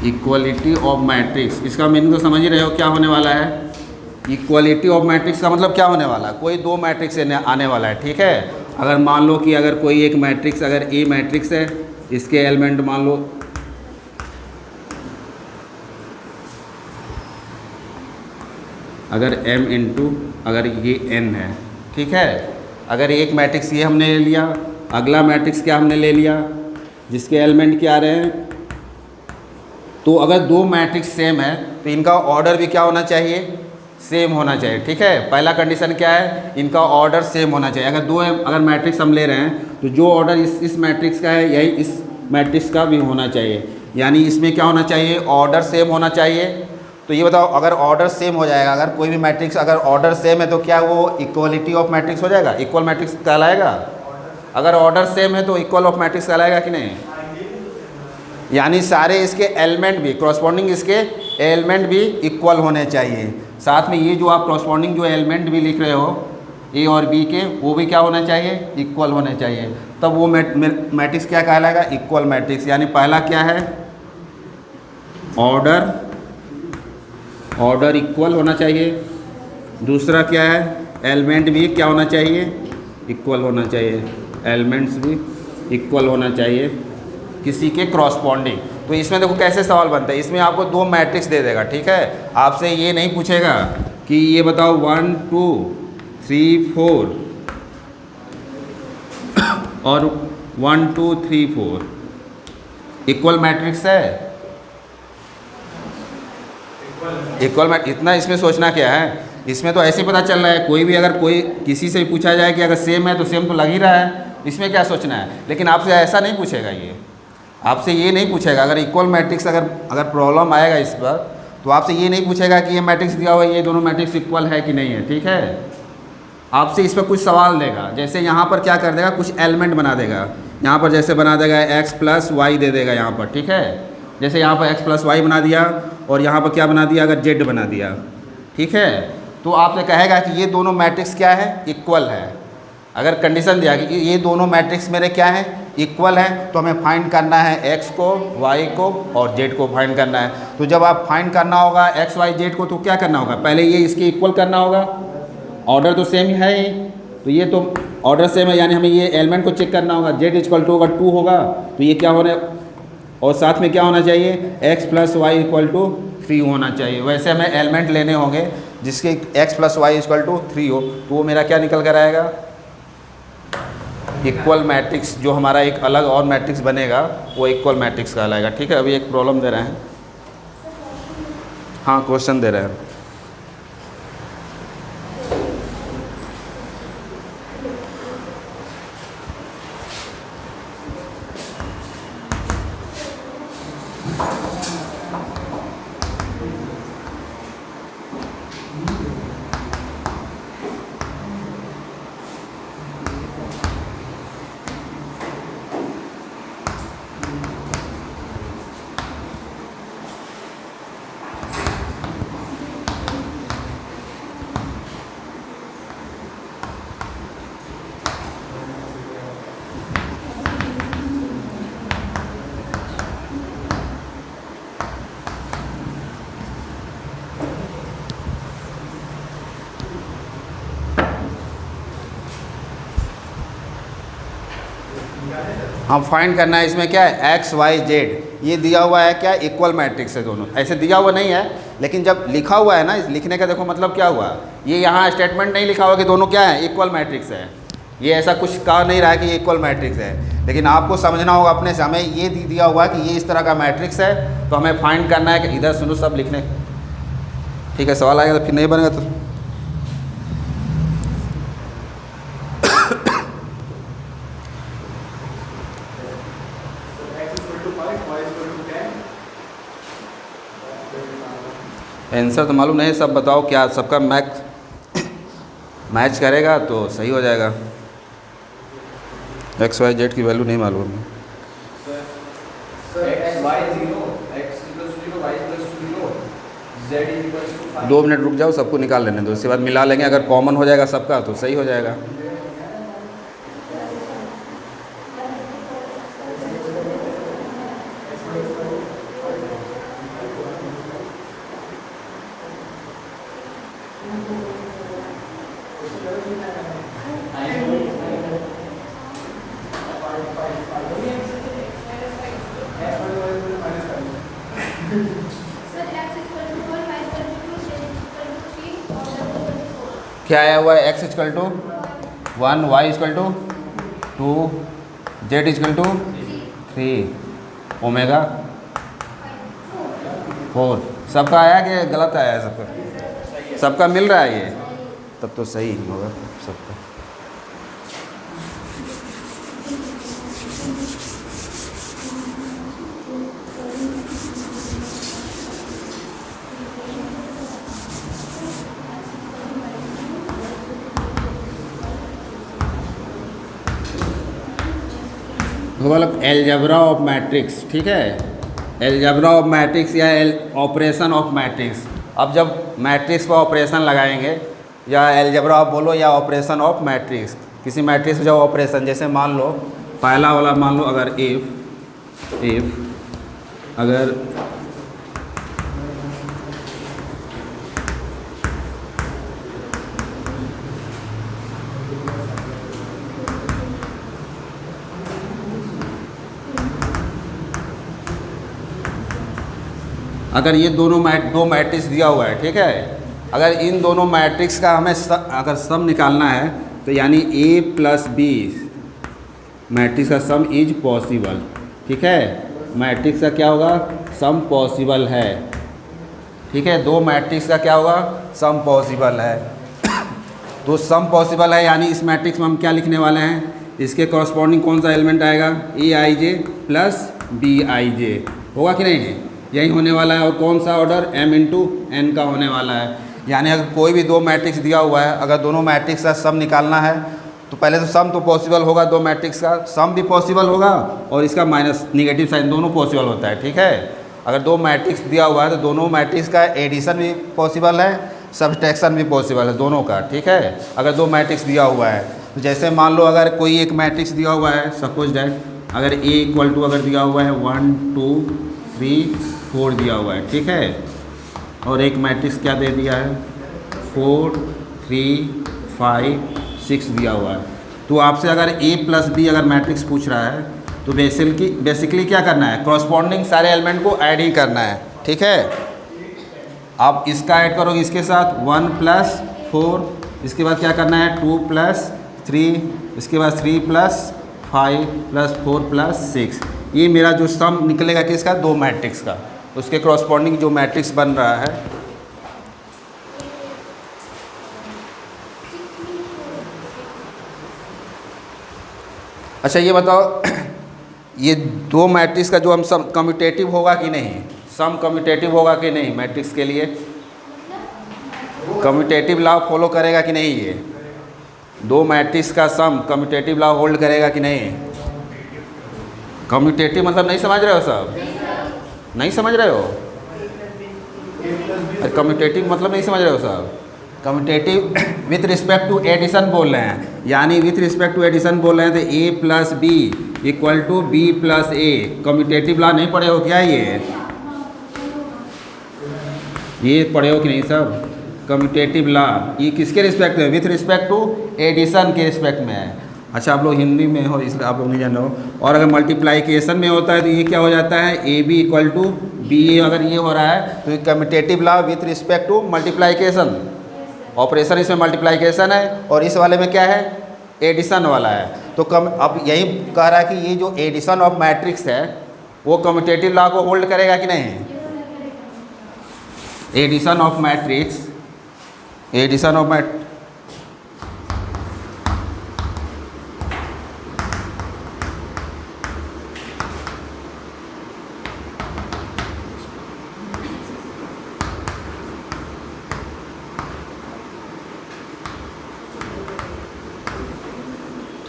equality of matrix, इसका मीनिंग तो समझ ही रहे हो क्या होने वाला है। इक्वालिटी ऑफ मैट्रिक्स का मतलब क्या होने वाला है, कोई दो मैट्रिक्स आने वाला है, ठीक है। अगर मान लो कि अगर कोई एक मैट्रिक्स, अगर ए मैट्रिक्स है, इसके एलिमेंट मान लो अगर m इंटू अगर ये n है, ठीक है। अगर एक मैट्रिक्स ये हमने ले लिया, अगला मैट्रिक्स क्या हमने ले लिया जिसके एलिमेंट क्या आ रहे हैं, तो अगर दो मैट्रिक्स सेम है तो इनका ऑर्डर भी क्या होना चाहिए, सेम होना चाहिए, ठीक है। पहला कंडीशन क्या है, इनका ऑर्डर सेम होना चाहिए। अगर मैट्रिक्स हम ले रहे हैं तो जो ऑर्डर इस मैट्रिक्स का है यही इस मैट्रिक्स का भी होना चाहिए, यानी इसमें क्या होना चाहिए, ऑर्डर सेम होना चाहिए। तो ये बताओ अगर ऑर्डर सेम हो जाएगा, अगर कोई भी मैट्रिक्स अगर ऑर्डर सेम है तो क्या वो इक्वलिटी ऑफ मैट्रिक्स हो जाएगा, इक्वल मैट्रिक्स कहलाएगा। अगर ऑर्डर सेम है तो इक्वल ऑफ मैट्रिक्स कहलाएगा कि नहीं, यानी सारे इसके एलिमेंट भी कॉरस्पॉन्डिंग, इसके एलिमेंट भी इक्वल होने चाहिए। साथ में ये जो आप कॉरस्पॉन्डिंग जो एलिमेंट भी लिख रहे हो ए और बी के, वो भी क्या होना चाहिए, इक्वल होने चाहिए, तब वो मैट्रिक्स क्या कहलाएगा, इक्वल मैट्रिक्स। यानी पहला क्या है, ऑर्डर इक्वल होना चाहिए, दूसरा क्या है, एलिमेंट भी क्या होना चाहिए, इक्वल होना चाहिए, एलिमेंट्स भी इक्वल होना चाहिए किसी के क्रॉसपॉन्डिंग। तो इसमें देखो कैसे सवाल बनता है, इसमें आपको दो मैट्रिक्स दे देगा, ठीक है। आपसे ये नहीं पूछेगा कि ये बताओ 1 2 3 4 और 1 2 3 4 इक्वल मैट्रिक्स है, इक्वल मैट्रिक्स। इतना इसमें सोचना क्या है, इसमें तो ऐसे पता चल रहा है, कोई भी अगर कोई किसी से पूछा जाए कि अगर सेम है तो सेम तो लग ही रहा है, इसमें क्या सोचना है। लेकिन आपसे ऐसा नहीं पूछेगा, ये आपसे ये नहीं पूछेगा। अगर इक्वल मैट्रिक्स अगर प्रॉब्लम आएगा इस पर, तो आपसे ये नहीं पूछेगा कि ये मैट्रिक्स दिया हुआ है, ये दोनों मैट्रिक्स इक्वल है कि नहीं है, ठीक है। आपसे इस पर कुछ सवाल देगा, जैसे यहाँ पर क्या कर देगा, कुछ एलिमेंट बना देगा। यहाँ पर जैसे बना देगा x + y दे देगा यहाँ पर, ठीक है। जैसे यहाँ पर x + y बना दिया और यहाँ पर क्या बना दिया, अगर z बना दिया, ठीक है। तो आपसे कहेगा कि ये दोनों मैट्रिक्स क्या है, इक्वल है। अगर कंडीशन दिया कि ये दोनों मैट्रिक्स मेरे क्या है, इक्वल है, तो हमें फाइंड करना है x को, y को और z को फाइंड करना है। तो जब आप फाइंड करना होगा x y z को, तो क्या करना होगा, पहले ये इसके इक्वल करना होगा, ऑर्डर तो सेम है ही, तो ये तो ऑर्डर सेम है, यानी हमें ये एलिमेंट को चेक करना होगा। z = अगर 2 होगा तो ये क्या होने, और साथ में क्या होना चाहिए, x + y = 3 होना चाहिए। वैसे हमें एलिमेंट लेने होंगे जिसके x + y = 3 हो, तो वो मेरा क्या निकल कर आएगा, इक्वल मैट्रिक्स। जो हमारा एक अलग और मैट्रिक्स बनेगा वो इक्वल मैट्रिक्स कहलाएगा, ठीक है। अभी एक प्रॉब्लम दे रहे हैं, हाँ क्वेश्चन दे रहे हैं। हम फाइंड करना है इसमें क्या है एक्स वाई जेड, ये दिया हुआ है क्या इक्वल मैट्रिक्स है दोनों, ऐसे दिया हुआ नहीं है लेकिन जब लिखा हुआ है ना, इस लिखने का देखो मतलब क्या हुआ, ये यहाँ स्टेटमेंट नहीं लिखा हुआ कि दोनों क्या है इक्वल मैट्रिक्स है, ये ऐसा कुछ कहा नहीं रहा है कि ये इक्वल मैट्रिक्स है, लेकिन आपको समझना होगा अपने से, हमें ये दिया हुआ है कि ये इस तरह का मैट्रिक्स है, तो हमें फाइंड करना है कि इधर सुनो सब लिखने, ठीक है, सवाल आएगा तो फिर नहीं बनेगा तो आंसर तो मालूम नहीं, सब बताओ क्या सबका मैच करेगा तो सही हो जाएगा। एक्स वाई जेड की वैल्यू नहीं मालूम है। x y 0, x equals to 0, y equals to 0, z equals to 5। 2 minute रुक जाओ, सबको निकाल लेने दो, उसके बाद मिला लेंगे, अगर कॉमन हो जाएगा सबका तो सही हो जाएगा। Sir x equal to 1, y equal to 2, z equal to 3 और z इक्वल टू 4। क्या आया हुआ है x equal to 1, y equal to 2, z equal to 3, omega 4। सबका आया कि गलत आया है सबका? सबका मिल रहा है ये, तब तो सही होगा सबका। मतलब एलजेब्रा ऑफ मैट्रिक्स, ठीक है, एलजेब्रा ऑफ मैट्रिक्स या ऑपरेशन ऑफ मैट्रिक्स। अब जब मैट्रिक्स पर ऑपरेशन लगाएंगे, या एलजेब्रा ऑफ बोलो या ऑपरेशन ऑफ मैट्रिक्स, किसी मैट्रिक्स में जब ऑपरेशन, जैसे मान लो पहला वाला मान लो, अगर इफ अगर अगर ये दो मैट्रिक्स दिया हुआ है, ठीक है, अगर इन दोनों मैट्रिक्स का हमें अगर सम निकालना है तो यानी a प्लस बी मैट्रिक्स का सम इज पॉसिबल, ठीक है, मैट्रिक्स का क्या होगा सम पॉसिबल है, ठीक है, दो मैट्रिक्स का क्या होगा सम पॉसिबल है। तो सम पॉसिबल है यानी इस मैट्रिक्स में हम क्या लिखने वाले हैं, इसके कॉरस्पॉन्डिंग कौन सा एलिमेंट आएगा, ए आई जे प्लस बी आई जे, होगा कि नहीं, यही होने वाला है। और कौन सा ऑर्डर m इंटू एन का होने वाला है। यानी अगर कोई भी दो मैट्रिक्स दिया हुआ है, अगर दोनों मैट्रिक्स का सम निकालना है तो पहले तो सम तो पॉसिबल होगा, दो मैट्रिक्स का सम भी पॉसिबल होगा और इसका माइनस निगेटिव साइन दोनों पॉसिबल होता है, ठीक है। अगर दो मैट्रिक्स दिया हुआ है तो दोनों मैट्रिक्स का एडिशन भी पॉसिबल है, सब्ट्रैक्शन भी पॉसिबल है, दोनों का, ठीक है। अगर दो मैट्रिक्स दिया हुआ है तो जैसे मान लो अगर कोई एक मैट्रिक्स दिया हुआ है, सपोज दैट अगर a इक्वल टू अगर दिया हुआ है 1 2 3 4 दिया हुआ है, ठीक है, और एक मैट्रिक्स क्या दे दिया है 4 3 5 6 दिया हुआ है। तो आपसे अगर a प्लस बी अगर मैट्रिक्स पूछ रहा है तो बेसिकली क्या करना है, कॉरस्पॉन्डिंग सारे एलिमेंट को ऐड ही करना है, ठीक है। आप इसका ऐड करोगे इसके साथ 1 प्लस 4, इसके बाद क्या करना है 2 प्लस 3, इसके बाद 3 प्लस 5 प्लस 4 प्लस 6। ये मेरा जो सम निकलेगा किसका, दो मैट्रिक्स का, उसके कॉरस्पॉन्डिंग जो मैट्रिक्स बन रहा है। अच्छा ये बताओ ये दो मैट्रिक्स का जो हम सम कम्यूटेटिव होगा कि नहीं, सम कम्यूटेटिव होगा कि नहीं, मैट्रिक्स के लिए कम्यूटेटिव लॉ फॉलो करेगा कि नहीं, ये दो मैट्रिक्स का सम कम्यूटेटिव लॉ होल्ड करेगा कि नहीं। कम्यूटेटिव मतलब नहीं समझ रहे हो सब, नहीं समझ रहे हो, कम्यूटेटिव मतलब नहीं समझ रहे हो सब। Commutative with respect to addition बोल रहे हैं, यानी विथ रिस्पेक्ट टू एडिशन बोल रहे हैं तो a plus B equal to B plus A. Commutative law नहीं पढ़े हो क्या, ये पढ़े हो कि नहीं सब, कम्यूटेटिव लॉ ये किसके रिस्पेक्ट में, विथ रिस्पेक्ट टू एडिशन के रिस्पेक्ट में है। अच्छा आप लोग हिंदी में हो इसलिए आप लोग नहीं जान रहे हो। और अगर मल्टीप्लाइकेशन में होता है तो ये क्या हो जाता है, A B equal to B A. अगर ये हो रहा है तो commutative law with respect to multiplication, operation इसमें मल्टीप्लाइकेशन है और इस वाले में क्या है, एडिशन वाला है। तो अब यही कह रहा है कि ये जो एडिशन ऑफ मैट्रिक्स है वो कम्यूटेटिव लॉ को होल्ड करेगा कि नहीं। Addition of matrix, addition of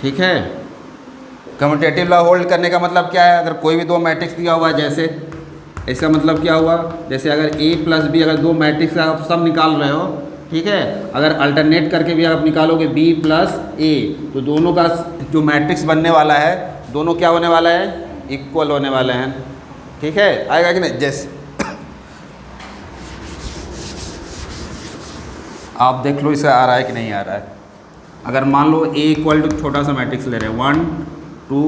ठीक है। कम्यूटेटिव लॉ होल्ड करने का मतलब क्या है, अगर कोई भी दो मैट्रिक्स दिया हुआ है, जैसे इसका मतलब क्या हुआ, जैसे अगर a प्लस बी, अगर दो मैट्रिक्स का आप सब निकाल रहे हो, ठीक है, अगर अल्टरनेट करके भी आप निकालोगे b प्लस a, तो दोनों का जो मैट्रिक्स बनने वाला है दोनों क्या होने वाला है, इक्वल होने वाले हैं। ठीक है, आएगा कि नहीं। जैसे आप देख लो इसका आ रहा है कि नहीं आ रहा है। अगर मान लो a इक्वल टू छोटा सा मैट्रिक्स ले रहे हैं 1 2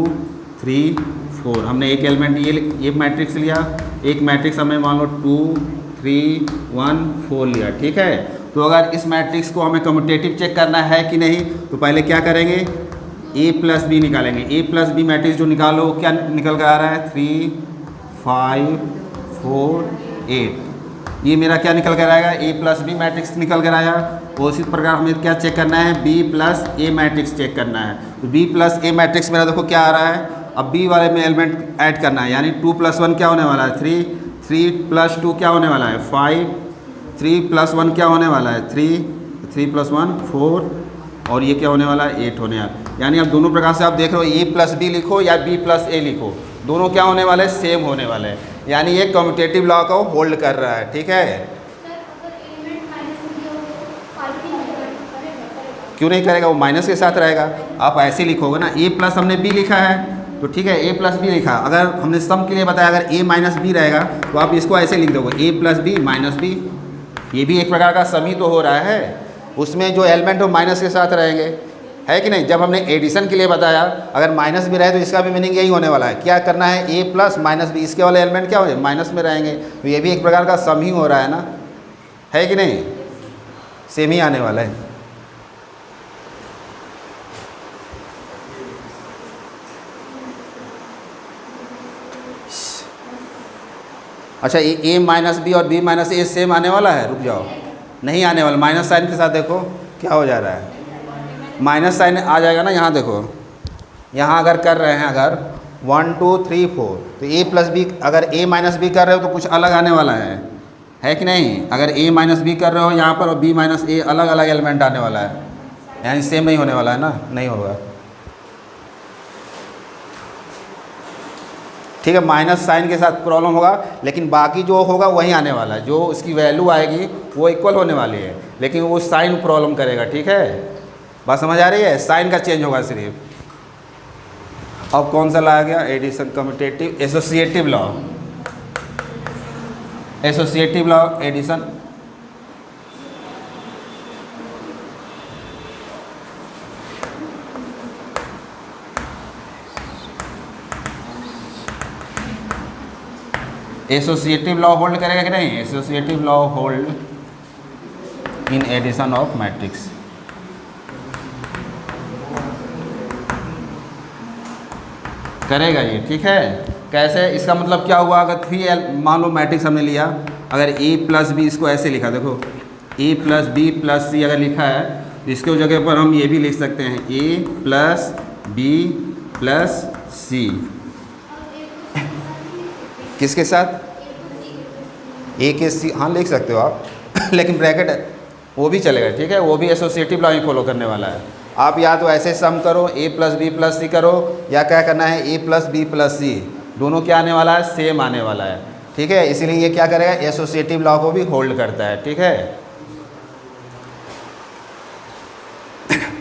3 4, हमने एक एलिमेंट ये मैट्रिक्स लिया, एक मैट्रिक्स हमें मान लो 2 3 1 4 लिया। ठीक है, तो अगर इस मैट्रिक्स को हमें कम्यूटेटिव चेक करना है कि नहीं, तो पहले क्या करेंगे, a प्लस बी निकालेंगे। a प्लस बी मैट्रिक्स जो निकालो क्या निकल कर आ रहा है, 3 5 4 8, ये मेरा क्या निकल कर आएगा, a प्लस बी मैट्रिक्स निकल कर आया। उसी प्रकार हमें क्या चेक करना है, b प्लस ए मैट्रिक्स चेक करना है। तो b प्लस ए मैट्रिक्स मेरा देखो क्या आ रहा है, अब b वाले में एलिमेंट ऐड करना है, यानी 2 प्लस 1 क्या होने वाला है 3, 3 प्लस 2 क्या होने वाला है 5, 3 प्लस 1 क्या होने वाला है 3, 3 प्लस 1 4, और ये क्या होने वाला है 8 होने वाला। यानी अब दोनों प्रकार से आप देख रहे हो, a प्लस बी लिखो या b प्लस ए लिखो, दोनों क्या होने वाले, सेम होने वाले हैं। यानी ये कम्यूटेटिव लॉ को होल्ड कर रहा है। ठीक है, क्यों नहीं करेगा, वो माइनस के साथ रहेगा। आप ऐसे लिखोगे ना, a प्लस हमने b लिखा है तो ठीक है, a प्लस बी लिखा। अगर हमने सम के लिए बताया अगर a माइनस बी रहेगा तो आप इसको ऐसे लिख दोगे, a plus B minus B. ये भी एक प्रकार का सम ही तो हो रहा है, उसमें जो एलिमेंट हो माइनस के साथ रहेंगे, है कि नहीं। जब हमने एडिशन के लिए बताया अगर माइनस भी रहे तो इसका भी मीनिंग यही होने वाला है, क्या करना है, a प्लस माइनस बी, इसके वाले एलिमेंट क्या हो माइनस में रहेंगे। तो ये भी एक प्रकार का सम ही हो रहा है ना, है कि नहीं, सेम ही आने वाला है। अच्छा, a माइनस बी और b माइनस ए सेम आने वाला है, रुक जाओ, नहीं आने वाला। माइनस साइन के साथ देखो क्या हो जा रहा है, माइनस साइन आ जाएगा ना। यहाँ देखो, यहाँ अगर कर रहे हैं अगर 1 2 3 4, तो a प्लस बी, अगर a माइनस बी कर रहे हो तो कुछ अलग आने वाला है कि नहीं। अगर a माइनस बी कर रहे हो यहाँ पर और b माइनस ए, अलग अलग एलिमेंट आने वाला है, यानी सेम नहीं होने वाला है ना, नहीं होगा। ठीक है, माइनस साइन के साथ प्रॉब्लम होगा, लेकिन बाकी जो होगा वही आने वाला है, जो उसकी वैल्यू आएगी वो इक्वल होने वाली है, लेकिन वो साइन प्रॉब्लम करेगा। ठीक है, बात समझ आ रही है, साइन का चेंज होगा सिर्फ। अब कौन सा लाया गया, addition, commutative, associative law, associative law, addition. Associative law hold करेगा कि नहीं, associative law hold in addition of matrix. करेगा ये, ठीक है। कैसे, इसका मतलब क्या हुआ, अगर 3 मान लो मैट्रिक्स हमने लिया, अगर a प्लस बी, इसको ऐसे लिखा, देखो a प्लस बी प्लस सी अगर लिखा है तो इसके जगह पर हम ये भी लिख सकते हैं a प्लस बी प्लस सी। किसके साथ, a के सी, हाँ लिख सकते हो आप लेकिन ब्रैकेट वो भी चलेगा। ठीक है, वो भी एसोसिएटिव लॉ ही फॉलो करने वाला है। आप या तो ऐसे सम करो, a प्लस बी प्लस सी करो, या क्या करना है, a प्लस बी प्लस सी, दोनों क्या आने वाला है, सेम आने वाला है। ठीक है, इसीलिए ये क्या करेगा, एसोसिएटिव लॉ को भी होल्ड करता है। ठीक है,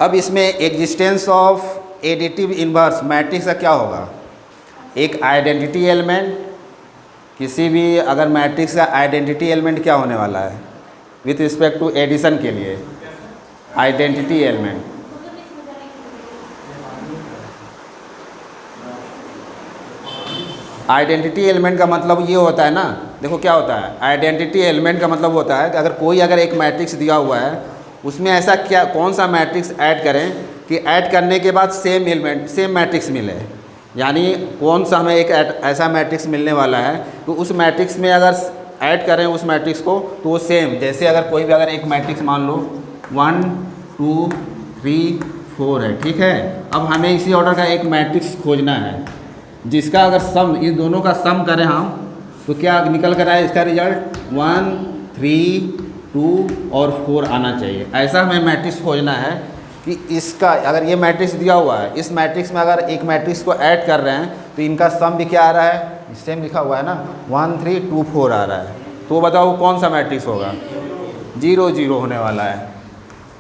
अब इसमें existence of additive inverse matrix का क्या होगा, एक आइडेंटिटी एलिमेंट, किसी भी अगर मैट्रिक्स का आइडेंटिटी एलिमेंट क्या होने वाला है विथ रिस्पेक्ट टू एडिशन के लिए, आइडेंटिटी एलिमेंट। आइडेंटिटी एलिमेंट का मतलब ये होता है ना, देखो क्या होता है, आइडेंटिटी एलिमेंट का मतलब होता है कि अगर एक मैट्रिक्स दिया हुआ है, उसमें ऐसा क्या कौन सा मैट्रिक्स ऐड करें कि ऐड करने के बाद सेम मैट्रिक्स मिले। यानी कौन सा हमें एक ऐसा मैट्रिक्स मिलने वाला है तो उस मैट्रिक्स में अगर ऐड करें उस मैट्रिक्स को तो वो सेम, जैसे अगर कोई भी अगर एक मैट्रिक्स मान लो 1 2 3 4 है, ठीक है। अब हमें इसी ऑर्डर का एक मैट्रिक्स खोजना है जिसका अगर सम, इस दोनों का सम करें हम तो क्या निकल कर आए इसका रिजल्ट 1 3 2 और 4 आना चाहिए। ऐसा हमें मैट्रिक्स खोजना है कि इसका अगर ये मैट्रिक्स दिया हुआ है, इस मैट्रिक्स में अगर एक मैट्रिक्स को ऐड कर रहे हैं तो इनका सम भी क्या आ रहा है, सेम लिखा हुआ है ना, 1 3 2 4 आ रहा है। तो बताओ कौन सा मैट्रिक्स होगा, 0 0 होने वाला है।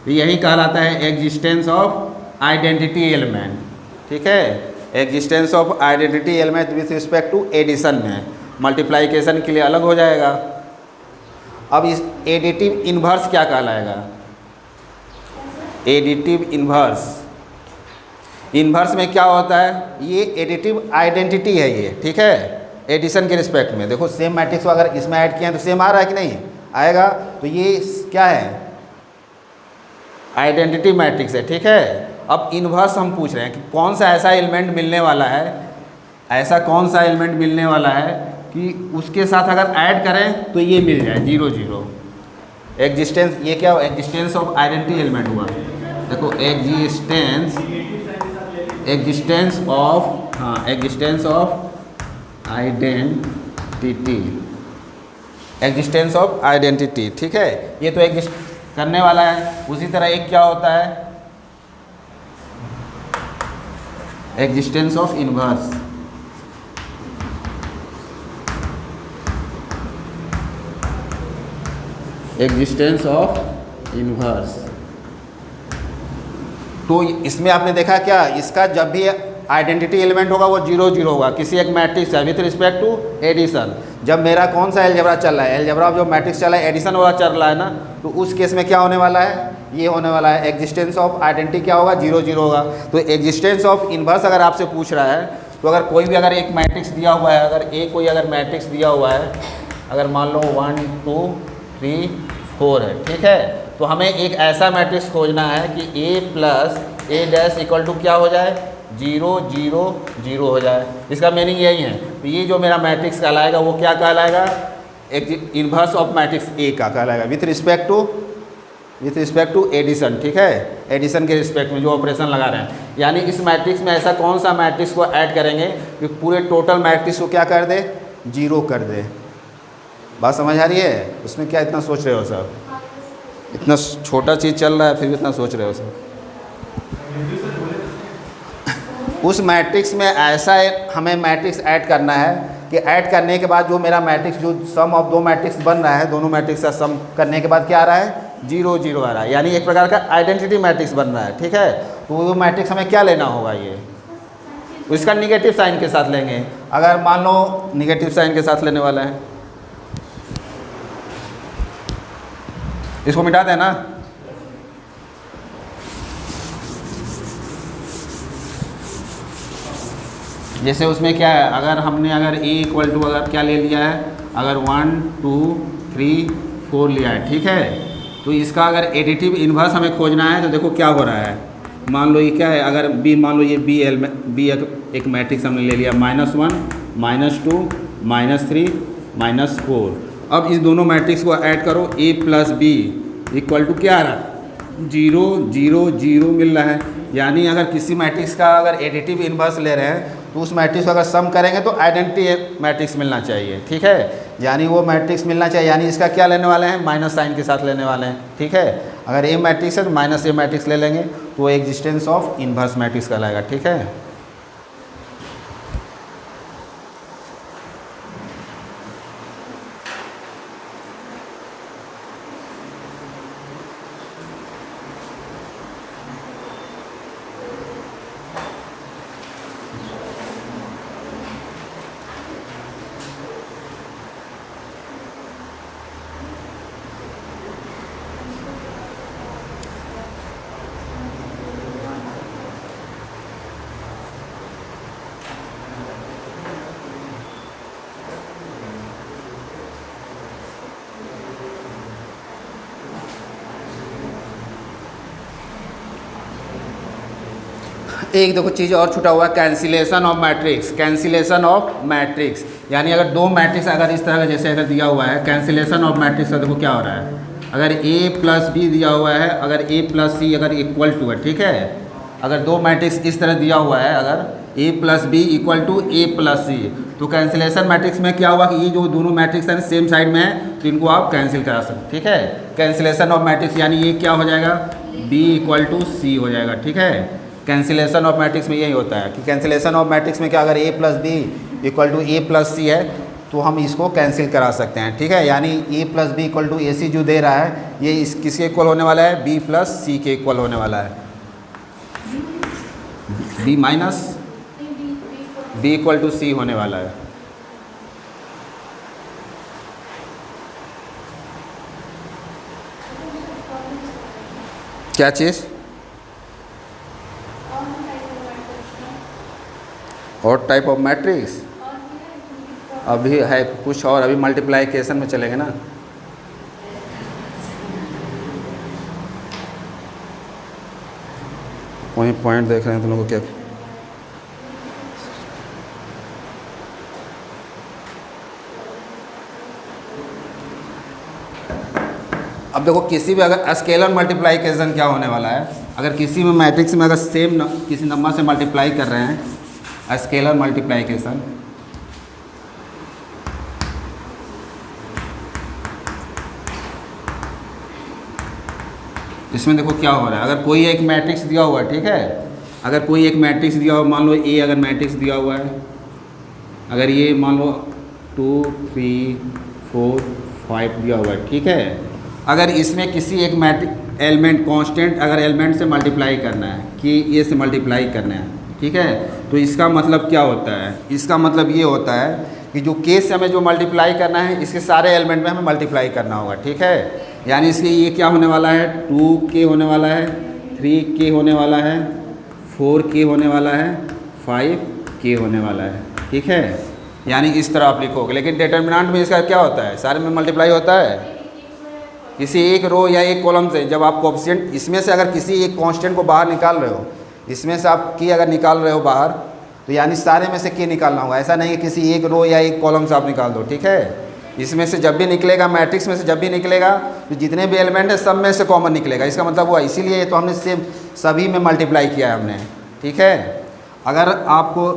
तो यही कहलाता है एग्जिस्टेंस ऑफ आइडेंटिटी एलिमेंट, ठीक है। Existence of identity element with respect to addition में, मल्टीप्लाइकेशन के लिए अलग हो जाएगा। अब इस एडिटिव इन्वर्स क्या कहलाएगा, एडिटिव इन्वर्स, इन्वर्स में क्या होता है, ये एडिटिव आइडेंटिटी है ये, ठीक है। एडिशन के रिस्पेक्ट में देखो सेम मैट्रिक्स को अगर इसमें ऐड किया है तो सेम आ रहा है कि नहीं आएगा, तो ये क्या है, आइडेंटिटी मैट्रिक्स है, ठीक है। अब इन्वर्स हम पूछ रहे हैं कि कौन सा ऐसा एलिमेंट मिलने वाला है, ऐसा कौन सा एलिमेंट मिलने वाला है कि उसके साथ अगर ऐड करें तो ये मिल जाए 0 0। एग्जिस्टेंस, ये क्या एग्जिस्टेंस ऑफ आइडेंटिटी एलिमेंट हुआ, देखो एग्जिस्टेंस ऑफ, हाँ existence of identity, existence of identity, ठीक है। ये तो एग्जिस्ट करने वाला है। उसी तरह एक क्या होता है, existence of inverse, existence of inverse. तो इसमें आपने देखा क्या, इसका जब भी आइडेंटिटी एलिमेंट होगा वो 0 0 होगा, किसी एक मैट्रिक्स है विथ रिस्पेक्ट टू एडिशन। जब मेरा कौन सा एलजेब्रा चल रहा है, एलजेब्रा जो मैट्रिक्स चल रहा है एडिशन वाला चल रहा है ना, तो उस केस में क्या होने वाला है, ये होने वाला है एग्जिस्टेंस ऑफ आइडेंटिटी क्या होगा, 0 0 होगा। तो एग्जिस्टेंस ऑफ इन्वर्स अगर आपसे पूछ रहा है तो अगर कोई भी अगर एक मैट्रिक्स दिया हुआ है, अगर कोई अगर मैट्रिक्स दिया हुआ है, अगर मान लो 1 2 3 4 है, ठीक है। तो हमें एक ऐसा मैट्रिक्स खोजना है कि a plus a dash equal to क्या हो जाए, 0 0 0 हो जाए। इसका मीनिंग यही है। तो ये जो मेरा मैट्रिक्स कहलाएगा वो क्या कहलाएगा, इन्वर्स ऑफ मैट्रिक्स A का कहलाएगा विथ रिस्पेक्ट टू एडिशन, ठीक है। एडिशन के रिस्पेक्ट में जो ऑपरेशन लगा रहे हैं, यानी इस मैट्रिक्स में ऐसा कौन सा मैट्रिक्स को ऐड करेंगे कि पूरे टोटल मैट्रिक्स को क्या कर दे, 0 कर दे। बात समझ आ रही है, उसमें क्या इतना सोच रहे हो सब, इतना छोटा चीज़ चल रहा है फिर भी इतना सोच रहे हो सब। उस मैट्रिक्स में ऐसा हमें मैट्रिक्स ऐड करना है कि ऐड करने के बाद जो मेरा मैट्रिक्स, जो सम ऑफ दो मैट्रिक्स बन रहा है, दोनों मैट्रिक्स का सम करने के बाद क्या आ रहा है, 0 0 आ रहा है। यानी एक प्रकार का आइडेंटिटी मैट्रिक्स बन रहा है, ठीक है। तो वो मैट्रिक्स हमें क्या लेना होगा, ये इसका निगेटिव साइन के साथ लेंगे। अगर मान लो निगेटिव साइन के साथ लेने वाला है, इसको मिटा देना। जैसे उसमें क्या है, अगर हमने अगर a इक्वल टू अगर क्या ले लिया है, अगर 1 2 3 4 लिया है, ठीक है। तो इसका अगर एडिटिव इन्वर्स हमें खोजना है तो देखो क्या हो रहा है, मान लो ये क्या है, अगर b मान लो ये b एक मैट्रिक्स हमने ले लिया, -1 -2 -3 -4। अब इस दोनों मैट्रिक्स को ऐड करो, a plus b equal to क्या आ रहा है, 0 0 0 मिल रहा है। यानी अगर किसी मैट्रिक्स का अगर एडिटिव इन्वर्स ले रहे हैं तो उस मैट्रिक्स को अगर सम करेंगे तो आइडेंटिटी मैट्रिक्स मिलना चाहिए, ठीक है। यानी वो मैट्रिक्स मिलना चाहिए, यानी इसका क्या लेने वाले हैं, माइनस साइन के साथ लेने वाले हैं, ठीक है। अगर ए मैट्रिक्स है तो माइनस ए मैट्रिक्स ले लेंगे, तो एग्जिस्टेंस ऑफ इन्वर्स मैट्रिक्स कहलाएगा, ठीक है। एक देखो चीज़ और छूटा हुआ है, cancellation of matrix. Cancellation of matrix यानी अगर दो मैट्रिक्स अगर इस तरह का जैसे अगर दिया हुआ है, कैंसिलेशन ऑफ मैट्रिक्स का देखो क्या हो रहा है। अगर a प्लस बी दिया हुआ है, अगर a प्लस सी अगर इक्वल टू है, ठीक है, अगर दो मैट्रिक्स इस तरह दिया हुआ है, अगर a plus B equal to a plus C, तो कैंसिलेशन मैट्रिक्स में क्या हुआ कि ये जो दोनों मैट्रिक्स हैं सेम साइड में है, तो इनको आप कैंसिल करा सकते, ठीक है। कैंसिलेशन ऑफ मैट्रिक्स यानी ये क्या हो जाएगा, b इक्वल टू सी हो जाएगा, ठीक है। कैंसिलेशन ऑफ मैट्रिक्स में यही होता है कि कैंसिलेशन ऑफ मैट्रिक्स में क्या, अगर a plus B equal to a plus C है तो हम इसको कैंसिल करा सकते हैं, ठीक है। यानी a plus B equal to A C जो दे रहा है ये इस किसके इक्वल होने वाला है, b प्लस सी के इक्वल होने वाला है, b minus b equal to C होने वाला है। क्या चीज़ और टाइप ऑफ मैट्रिक्स अभी है कुछ और, अभी मल्टीप्लाइकेशन में चलेंगे ना। वही पॉइंट देख रहे हैं तुम लोगों को क्या। अब देखो किसी भी अगर स्केलर मल्टीप्लाइकेशन क्या होने वाला है, अगर किसी भी मैट्रिक्स में अगर सेम किसी नंबर से मल्टीप्लाई कर रहे हैं, स्केलर मल्टीप्लाइकेशन, इसमें देखो क्या हो रहा है। अगर कोई एक मैट्रिक्स दिया हुआ है, ठीक है, अगर कोई एक मैट्रिक्स दिया हुआ, मान लो ए अगर मैट्रिक्स दिया हुआ है, अगर ये मान लो 2 3 4 5 दिया हुआ है, ठीक है, अगर इसमें किसी एक मैट्रिक एलिमेंट कांस्टेंट अगर एलिमेंट से मल्टीप्लाई करना है कि ए से मल्टीप्लाई करना है, ठीक है, तो इसका मतलब क्या होता है, इसका मतलब ये होता है कि जो के से हमें जो मल्टीप्लाई करना है इसके सारे एलिमेंट में हमें मल्टीप्लाई करना होगा, ठीक है। यानी इसके ये क्या होने वाला है, 2k होने वाला है, 3k होने वाला है, 4k होने वाला है, 5k होने वाला है, ठीक है। यानी इस तरह आप लिखोगे, लेकिन डिटर्मिनेंट में इसका क्या होता है, सारे में मल्टीप्लाई होता है किसी एक रो या एक कॉलम से। जब आप कोएफिशिएंट इसमें से अगर किसी एक कांस्टेंट को बाहर निकाल रहे हो, इसमें से आप k अगर निकाल रहे हो बाहर, तो यानी सारे में से k निकालना होगा, ऐसा नहीं है किसी एक रो या एक कॉलम से आप निकाल दो, ठीक है। इसमें से जब भी निकलेगा, मैट्रिक्स में से जब भी निकलेगा, तो जितने भी एलिमेंट है सब में से कॉमन निकलेगा, इसका मतलब हुआ। इसीलिए तो हमने सेम सभी में मल्टीप्लाई किया है हमने, ठीक है। अगर आपको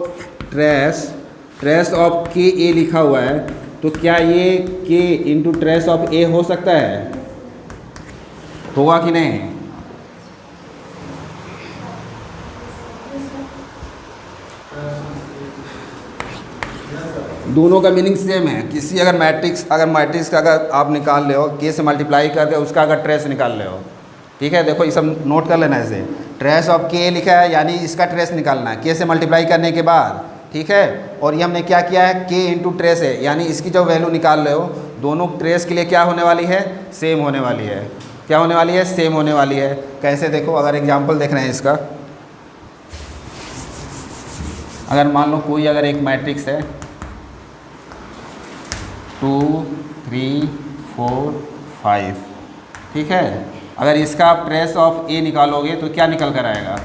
ट्रेस ऑफ के ए लिखा हुआ है, तो क्या ये के इंटू ट्रेस ऑफ ए हो सकता है, होगा कि नहीं? दोनों का मीनिंग सेम है। किसी अगर मैट्रिक्स का अगर आप निकाल रहे हो, के से मल्टीप्लाई करके उसका अगर ट्रेस निकाल रहे हो, ठीक है, देखो ये सब नोट कर लेना। ऐसे ट्रेस ऑफ के लिखा है यानी इसका ट्रेस निकालना है के से मल्टीप्लाई करने के बाद, ठीक है। और ये हमने क्या किया है, के इंटू ट्रेस है, यानी इसकी जो वैल्यू निकाल रहे हो दोनों ट्रेस के लिए क्या होने वाली है, सेम होने वाली है। क्या होने वाली है, सेम होने वाली है। कैसे देखो, अगर एग्जाम्पल देख रहे हैं इसका, अगर मान लो कोई अगर एक मैट्रिक्स है 2 3 4 5, ठीक है, अगर इसका आप ट्रेस ऑफ ए निकालोगे तो क्या निकल कर आएगा,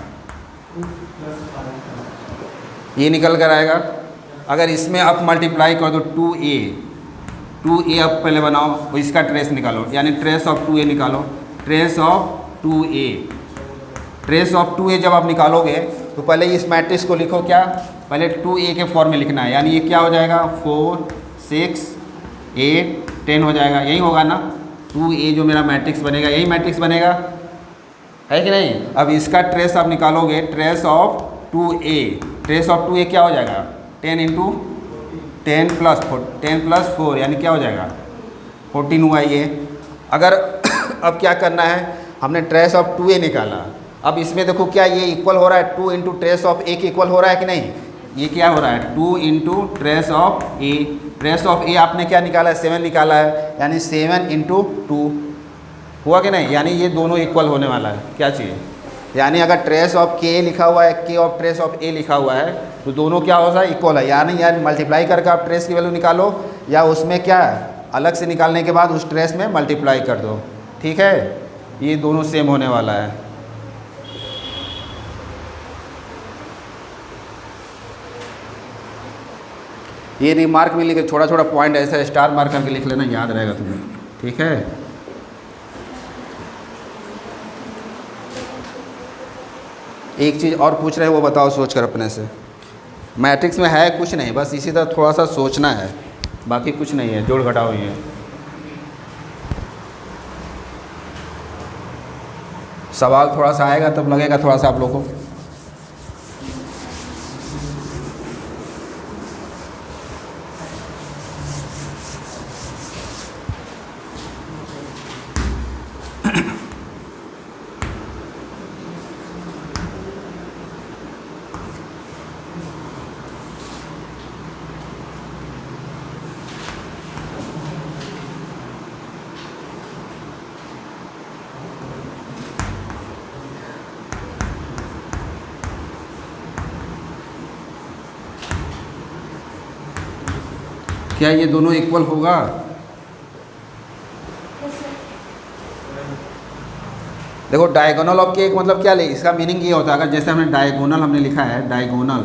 ये निकल कर आएगा। अगर इसमें आप मल्टीप्लाई कर दो 2a आप पहले बनाओ, और इसका ट्रेस निकालो, यानी ट्रेस ऑफ 2a निकालो। ट्रेस ऑफ 2a जब आप निकालोगे तो पहले इस मैट्रिक्स को लिखो, क्या, पहले 2a के फॉर्म में लिखना है, यानी ये क्या हो जाएगा 4 6 8 10 हो जाएगा, यही होगा ना। 2a जो मेरा मैट्रिक्स बनेगा यही मैट्रिक्स बनेगा, है कि नहीं। अब इसका ट्रेस आप निकालोगे, trace of 2a, trace of 2a क्या हो जाएगा 10 इंटू 10 प्लस 4 यानी क्या हो जाएगा 14 हुआ ये। अगर अब क्या करना है, हमने ट्रेस ऑफ 2a निकाला, अब इसमें देखो क्या ये इक्वल हो रहा है 2 इंटू ट्रेस ऑफ a के इक्वल हो रहा है कि नहीं, ये क्या हो रहा है 2 into trace of a। Trace of a आपने क्या निकाला है 7 निकाला है, यानी 7 इंटू 2 हुआ कि नहीं, यानी ये दोनों इक्वल होने वाला है। क्या चाहिए, यानी अगर ट्रेस ऑफ k लिखा हुआ है, k of trace of a लिखा हुआ है, तो दोनों क्या हो रहा है इक्वल है। यानी मल्टीप्लाई करके आप ट्रेस की वैल्यू निकालो, या उसमें क्या अलग से निकालने के बाद उस ट्रेस में मल्टीप्लाई कर दो, ठीक है। ये दोनों सेम होने वाला है। ये रिमार्क में लिखे, छोटा छोटा पॉइंट ऐसा स्टार मार्क करके लिख लेना, याद रहेगा तुम्हें, ठीक है। एक चीज़ और पूछ रहे हैं, वो बताओ सोच कर अपने से। मैट्रिक्स में है कुछ नहीं, बस इसी तरह थोड़ा सा सोचना है, बाकी कुछ नहीं है, जोड़ घटाव ही है। सवाल थोड़ा सा आएगा तब लगेगा थोड़ा सा आप लोगों को। क्या ये दोनों इक्वल होगा? देखो डायगोनल ऑफ के एक मतलब क्या ले, इसका मीनिंग ये होता है, अगर जैसे हमने डायगोनल हमने लिखा है, डायगोनल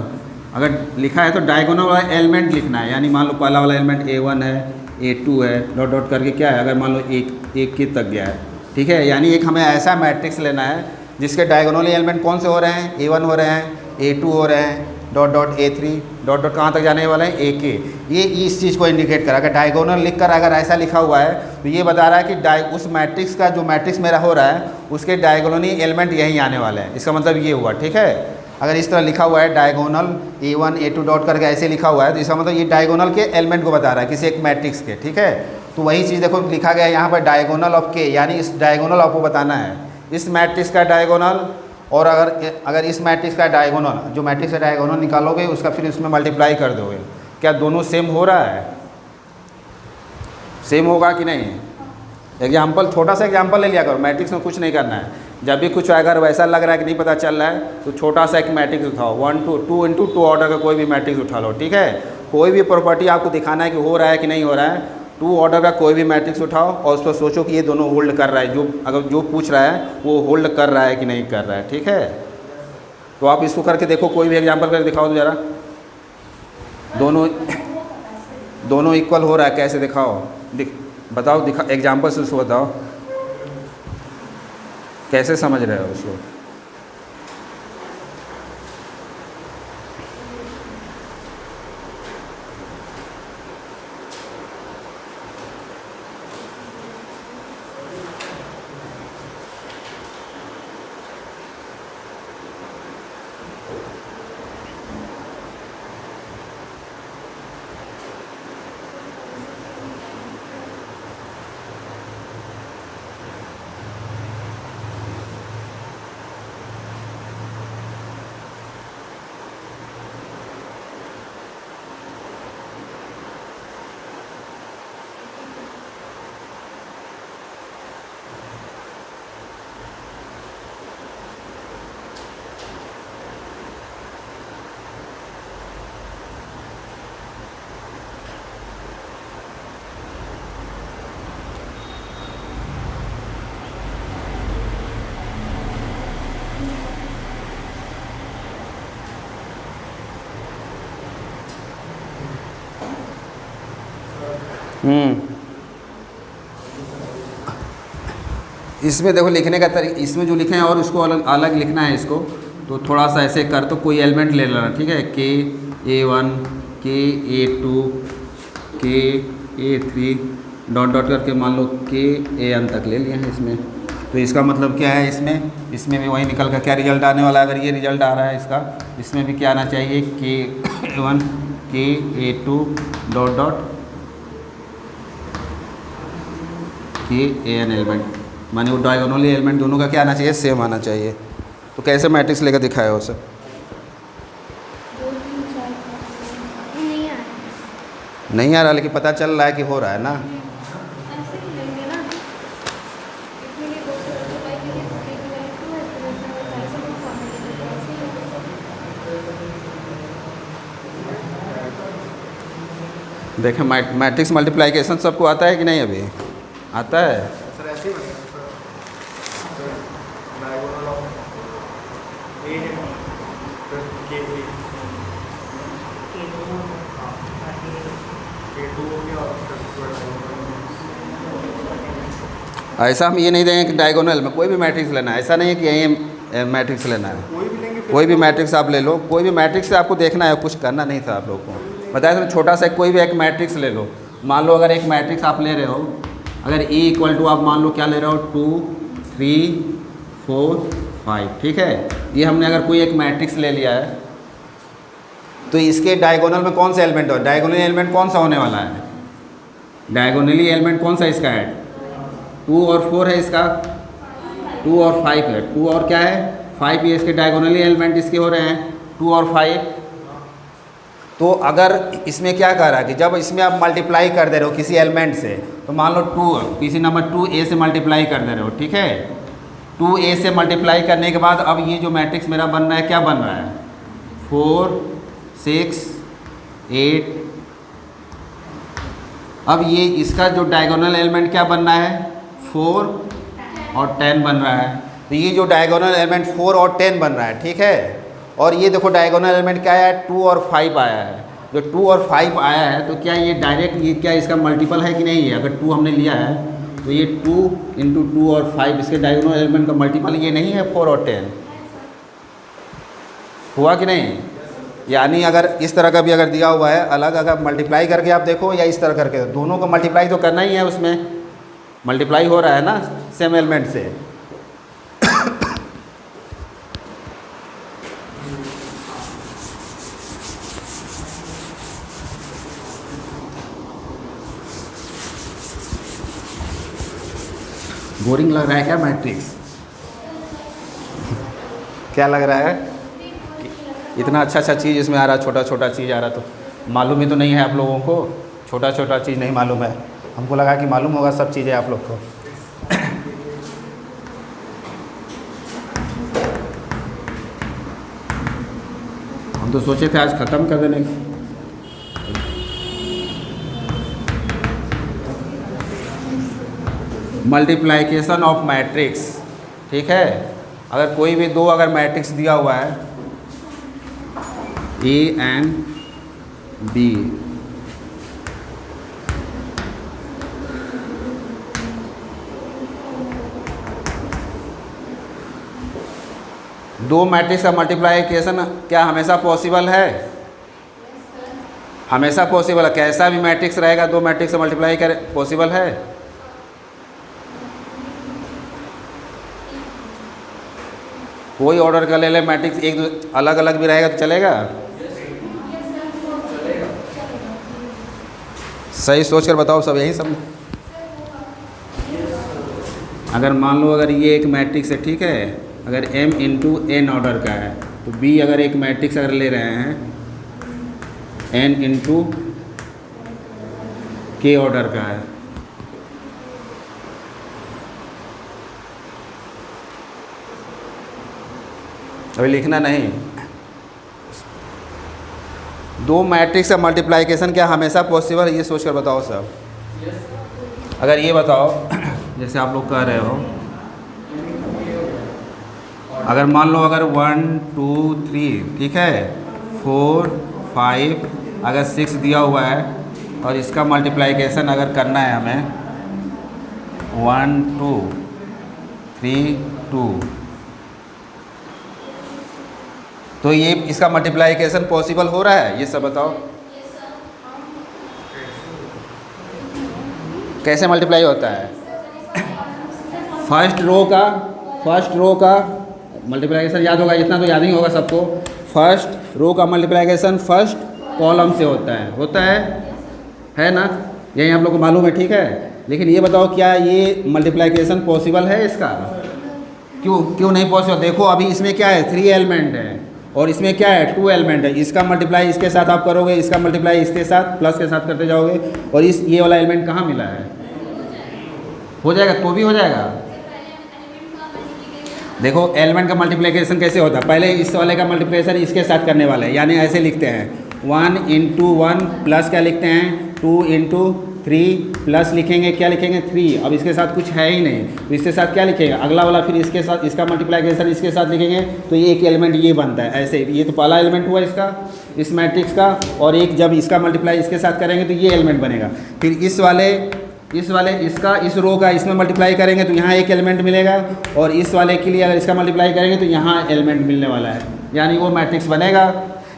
अगर लिखा है तो डायगोनल वाला एलिमेंट लिखना है, यानी मान लो पहला वाला एलिमेंट A1 है, A2 है, डॉट डॉट करके क्या है, अगर मान लो एक के तक गया है, ठीक है। यानी एक हमें ऐसा मैट्रिक्स लेना है जिसके डायगोनल एलिमेंट कौन से हो रहे हैं, A1 हो रहे हैं, A2 हो रहे हैं, dot dot A3 dot dot कहाँ तक जाने वाला है, AK। ये इस चीज़ को इंडिकेट करा, अगर डायगोनल लिख कर अगर ऐसा लिखा हुआ है तो ये बता रहा है कि उस मैट्रिक्स का जो मैट्रिक्स मेरा हो रहा है उसके डायगोनली एलिमेंट यहीं आने वाले हैं, इसका मतलब ये हुआ, ठीक है। अगर इस तरह लिखा हुआ है डायगोनल A1 A2 डॉट करके ऐसे लिखा हुआ है तो इसका मतलब ये डायगोनल के एलिमेंट को बता रहा है किसी एक मैट्रिक्स के, ठीक है। तो वही चीज़ देखो लिखा गया है यहाँ पर डायगोनल ऑफ के, यानी इस डायगोनल आपको बताना है, इस मैट्रिक्स का डायगोनल, और अगर इस मैट्रिक्स का डायगोनल, जो मैट्रिक्स का डायगोनल निकालोगे उसका फिर इसमें मल्टीप्लाई कर दोगे, क्या दोनों सेम हो रहा है, सेम होगा कि नहीं। एग्जाम्पल, छोटा सा एग्जाम्पल ले लिया करो, मैट्रिक्स में कुछ नहीं करना है, जब भी कुछ अगर वैसा लग रहा है कि नहीं पता चल रहा है तो छोटा सा एक मैट्रिक्स उठाओ, 2 इंटू 2 ऑर्डर का कोई भी मैट्रिक्स उठा लो, ठीक है। कोई भी प्रॉपर्टी आपको दिखाना है कि हो रहा है कि नहीं हो रहा है, 2 ऑर्डर का कोई भी मैट्रिक्स उठाओ और उस पर सोचो कि ये दोनों होल्ड कर रहा है, जो अगर जो पूछ रहा है वो होल्ड कर रहा है कि नहीं कर रहा है, ठीक है। तो आप इसको करके देखो, कोई भी एग्जाम्पल करके दिखाओ तो ज़रा, दोनों इक्वल हो रहा है, कैसे दिखाओ, बताओ, एग्जाम्पल से उसको बताओ कैसे समझ रहे हो उसको। इसमें देखो लिखने का तरीका, इसमें जो लिखे हैं और उसको अलग अलग लिखना है इसको, तो थोड़ा सा ऐसे कर, तो कोई एलिमेंट ले लेना, ठीक है। KA1 KA2 KA3 dot dot करके मान लो KAN तक ले लिए हैं इसमें, तो इसका मतलब क्या है, इसमें भी वही निकल कर क्या रिजल्ट आने वाला है। अगर ये रिजल्ट आ रहा है इसका, इसमें भी क्या आना चाहिए, KA1 KA2 dot dot KAN element, माने वो डायगोनल एलिमेंट दोनों का क्या आना चाहिए, सेम आना चाहिए। तो कैसे मैट्रिक्स लेकर दिखाया हो सर, नहीं आ रहा, लेकिन पता चल रहा है कि हो रहा है ना। देखें मैट्रिक्स मल्टीप्लिकेशन सबको आता है कि नहीं, अभी आता है। सर ऐसे ही डायगोनल ऑफ A है, ऐसा हम ये नहीं देंगे कि डायगोनल में कोई भी मैट्रिक्स लेना है, ऐसा नहीं है कि यही मैट्रिक्स लेना है। कोई भी लेंगे कोई भी मैट्रिक्स आप ले लो, कोई भी मैट्रिक्स से आपको देखना है, कुछ करना नहीं था आप लोग को। बताया था छोटा सा कोई भी एक मैट्रिक्स ले लो। मान लो अगर एक मैट्रिक्स आप ले रहे हो, अगर E इक्वल टू आप मान लो क्या ले रहे हो 2 3 4 5, ठीक है। ये हमने अगर कोई एक मैट्रिक्स ले लिया है तो इसके डायगोनल में कौन सा एलिमेंट हो, डायगोनली एलिमेंट कौन सा होने वाला है, डायगोनली एलिमेंट कौन सा इसका है, 2 और 4 है इसका, 2 और 5 है, 2 और क्या है 5, ये इसके डायगोनली एलिमेंट इसके हो रहे हैं 2 और 5। तो अगर इसमें क्या कह रहा है कि जब इसमें आप मल्टीप्लाई कर दे रहे हो किसी एलिमेंट से, तो मान लो 2 किसी नंबर 2a से मल्टीप्लाई कर दे रहे हो, ठीक है। 2a से मल्टीप्लाई करने के बाद अब ये जो मैट्रिक्स मेरा बन रहा है क्या बन रहा है 4 6 8। अब ये इसका जो डायगोनल एलिमेंट क्या बन रहा है 4 और 10 बन रहा है। तो ये जो डायगोनल एलिमेंट 4 और 10 बन रहा है, ठीक है। और ये देखो डायगोनल एलिमेंट क्या आया है 2 और 5 आया है। जो 2 और 5 आया है तो क्या ये डायरेक्ट ये क्या इसका मल्टीपल है कि नहीं है, अगर 2 हमने लिया है तो ये 2 × 2 और 5 इसके डायगोनल एलिमेंट का मल्टीपल ये नहीं है 4 और 10, हुआ कि नहीं। यानी अगर इस तरह का भी अगर दिया हुआ है अलग, अगर मल्टीप्लाई करके आप देखो या इस तरह करके, दोनों को मल्टीप्लाई तो करना ही है, उसमें मल्टीप्लाई हो रहा है ना सेम एलिमेंट से। बोरिंग लग रहा है क्या मैट्रिक्स? क्या लग रहा है? इतना अच्छा अच्छा चीज़ इसमें आ रहा, छोटा छोटा चीज़ आ रहा, तो मालूम ही तो नहीं है आप लोगों को, छोटा छोटा चीज़ नहीं मालूम है। हमको लगा कि मालूम होगा सब चीज़ें आप लोग को। हम तो सोचे थे आज ख़त्म कर देने। मल्टीप्लिकेशन ऑफ मैट्रिक्स, ठीक है। अगर कोई भी दो अगर मैट्रिक्स दिया हुआ है A एंड B, दो मैट्रिक्स का मल्टीप्लिकेशन क्या हमेशा पॉसिबल है? हमेशा पॉसिबल है। कैसा भी मैट्रिक्स रहेगा दो मैट्रिक्स से मल्टीप्लाई कर पॉसिबल है। कोई ऑर्डर का ले ले मैट्रिक्स, एक दो अलग अलग भी रहेगा तो चलेगा। सही सोच कर बताओ सब, यही सब। अगर मान लो अगर ये एक मैट्रिक्स है, ठीक है, अगर m × n ऑर्डर का है तो B अगर एक मैट्रिक्स अगर ले रहे हैं n × k ऑर्डर का है, अभी लिखना नहीं। दो मैट्रिक्स का मल्टीप्लिकेशन क्या हमेशा पॉसिबल है, ये सोच कर बताओ सब। अगर ये बताओ जैसे आप लोग कह रहे हो, अगर मान लो अगर 1 2 3, ठीक है, 4 5 अगर 6 दिया हुआ है और इसका मल्टीप्लिकेशन अगर करना है हमें 1 2 3 2, तो ये इसका मल्टीप्लिकेशन पॉसिबल हो रहा है, ये सब बताओ। कैसे मल्टीप्लाई होता है? फर्स्ट रो का मल्टीप्लिकेशन याद होगा, इतना तो याद नहीं होगा सबको। फर्स्ट रो का मल्टीप्लिकेशन फर्स्ट कॉलम से होता है ना, यही आप लोग को मालूम है, ठीक है। लेकिन ये बताओ क्या ये मल्टीप्लिकेशन पॉसिबल है इसका? क्यों नहीं पॉसिबल? देखो अभी इसमें क्या है 3 एलिमेंट है और इसमें क्या है 2 एलिमेंट है। इसका मल्टीप्लाई इसके साथ आप करोगे, इसका मल्टीप्लाई इसके साथ प्लस के साथ करते जाओगे, और ये वाला एलिमेंट कहाँ मिला है? हो जाएगा, तो भी हो जाएगा। देखो एलिमेंट का मल्टीप्लिकेशन कैसे होता है, पहले इस वाले का मल्टीप्लिकेशन इसके साथ करने वाला है, यानी ऐसे लिखते हैं 1 × 1 प्लस क्या लिखते हैं 2 × 3 प्लस लिखेंगे क्या लिखेंगे 3। अब इसके साथ कुछ है ही नहीं तो इसके साथ क्या लिखेंगे अगला वाला, फिर इसके साथ इसका मल्टीप्लिकेशन इसके साथ लिखेंगे, तो ये एक एलिमेंट ये बनता है। ऐसे ये तो पहला एलिमेंट हुआ इसका, इस मैट्रिक्स का, और एक जब इसका मल्टीप्लाई इसके साथ करेंगे तो ये एलिमेंट बनेगा। फिर इस वाले इस वाले इसका इस रो का इसमें मल्टीप्लाई करेंगे तो यहाँ एक एलिमेंट मिलेगा, और इस वाले के लिए अगर इसका मल्टीप्लाई करेंगे तो यहाँ एलिमेंट मिलने वाला है, यानी वो मैट्रिक्स बनेगा।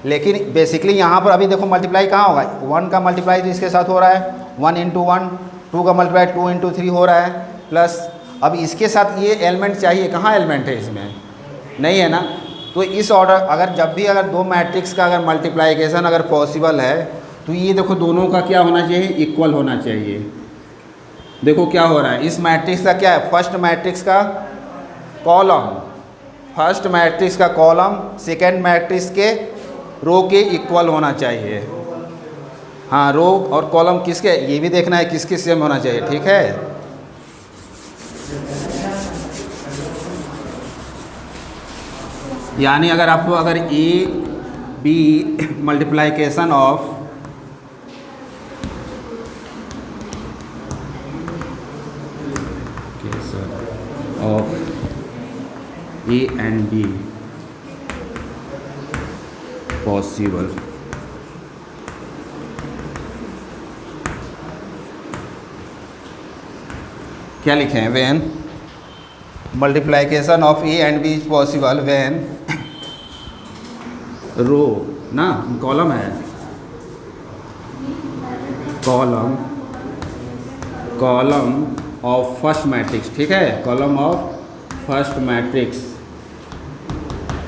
लेकिन बेसिकली यहाँ पर अभी देखो मल्टीप्लाई कहाँ होगा, 1 का मल्टीप्लाई तो इसके साथ हो रहा है 1 इंटू 1, 2 का मल्टीप्लाई 2 इंटू 3 हो रहा है, प्लस अब इसके साथ ये एलिमेंट चाहिए, कहाँ एलिमेंट है इसमें, नहीं है ना। तो इस ऑर्डर अगर जब भी अगर दो मैट्रिक्स का अगर मल्टीप्लाइकेशन अगर पॉसिबल है तो ये देखो दोनों का क्या होना चाहिए, इक्वल होना चाहिए। देखो क्या हो रहा है, इस मैट्रिक्स का क्या है, फर्स्ट मैट्रिक्स का कॉलम, फर्स्ट मैट्रिक्स का कॉलम सेकेंड मैट्रिक्स के रो के इक्वल होना चाहिए। हाँ, रो और कॉलम किसके, ये भी देखना है किसके सेम होना चाहिए, ठीक है। यानी अगर आपको अगर A B multiplication of A and B possible, क्या लिखे हैं, when multiplication of A and B is possible when row ना कॉलम है, कॉलम ऑफ फर्स्ट मैट्रिक्स, ठीक है, column of first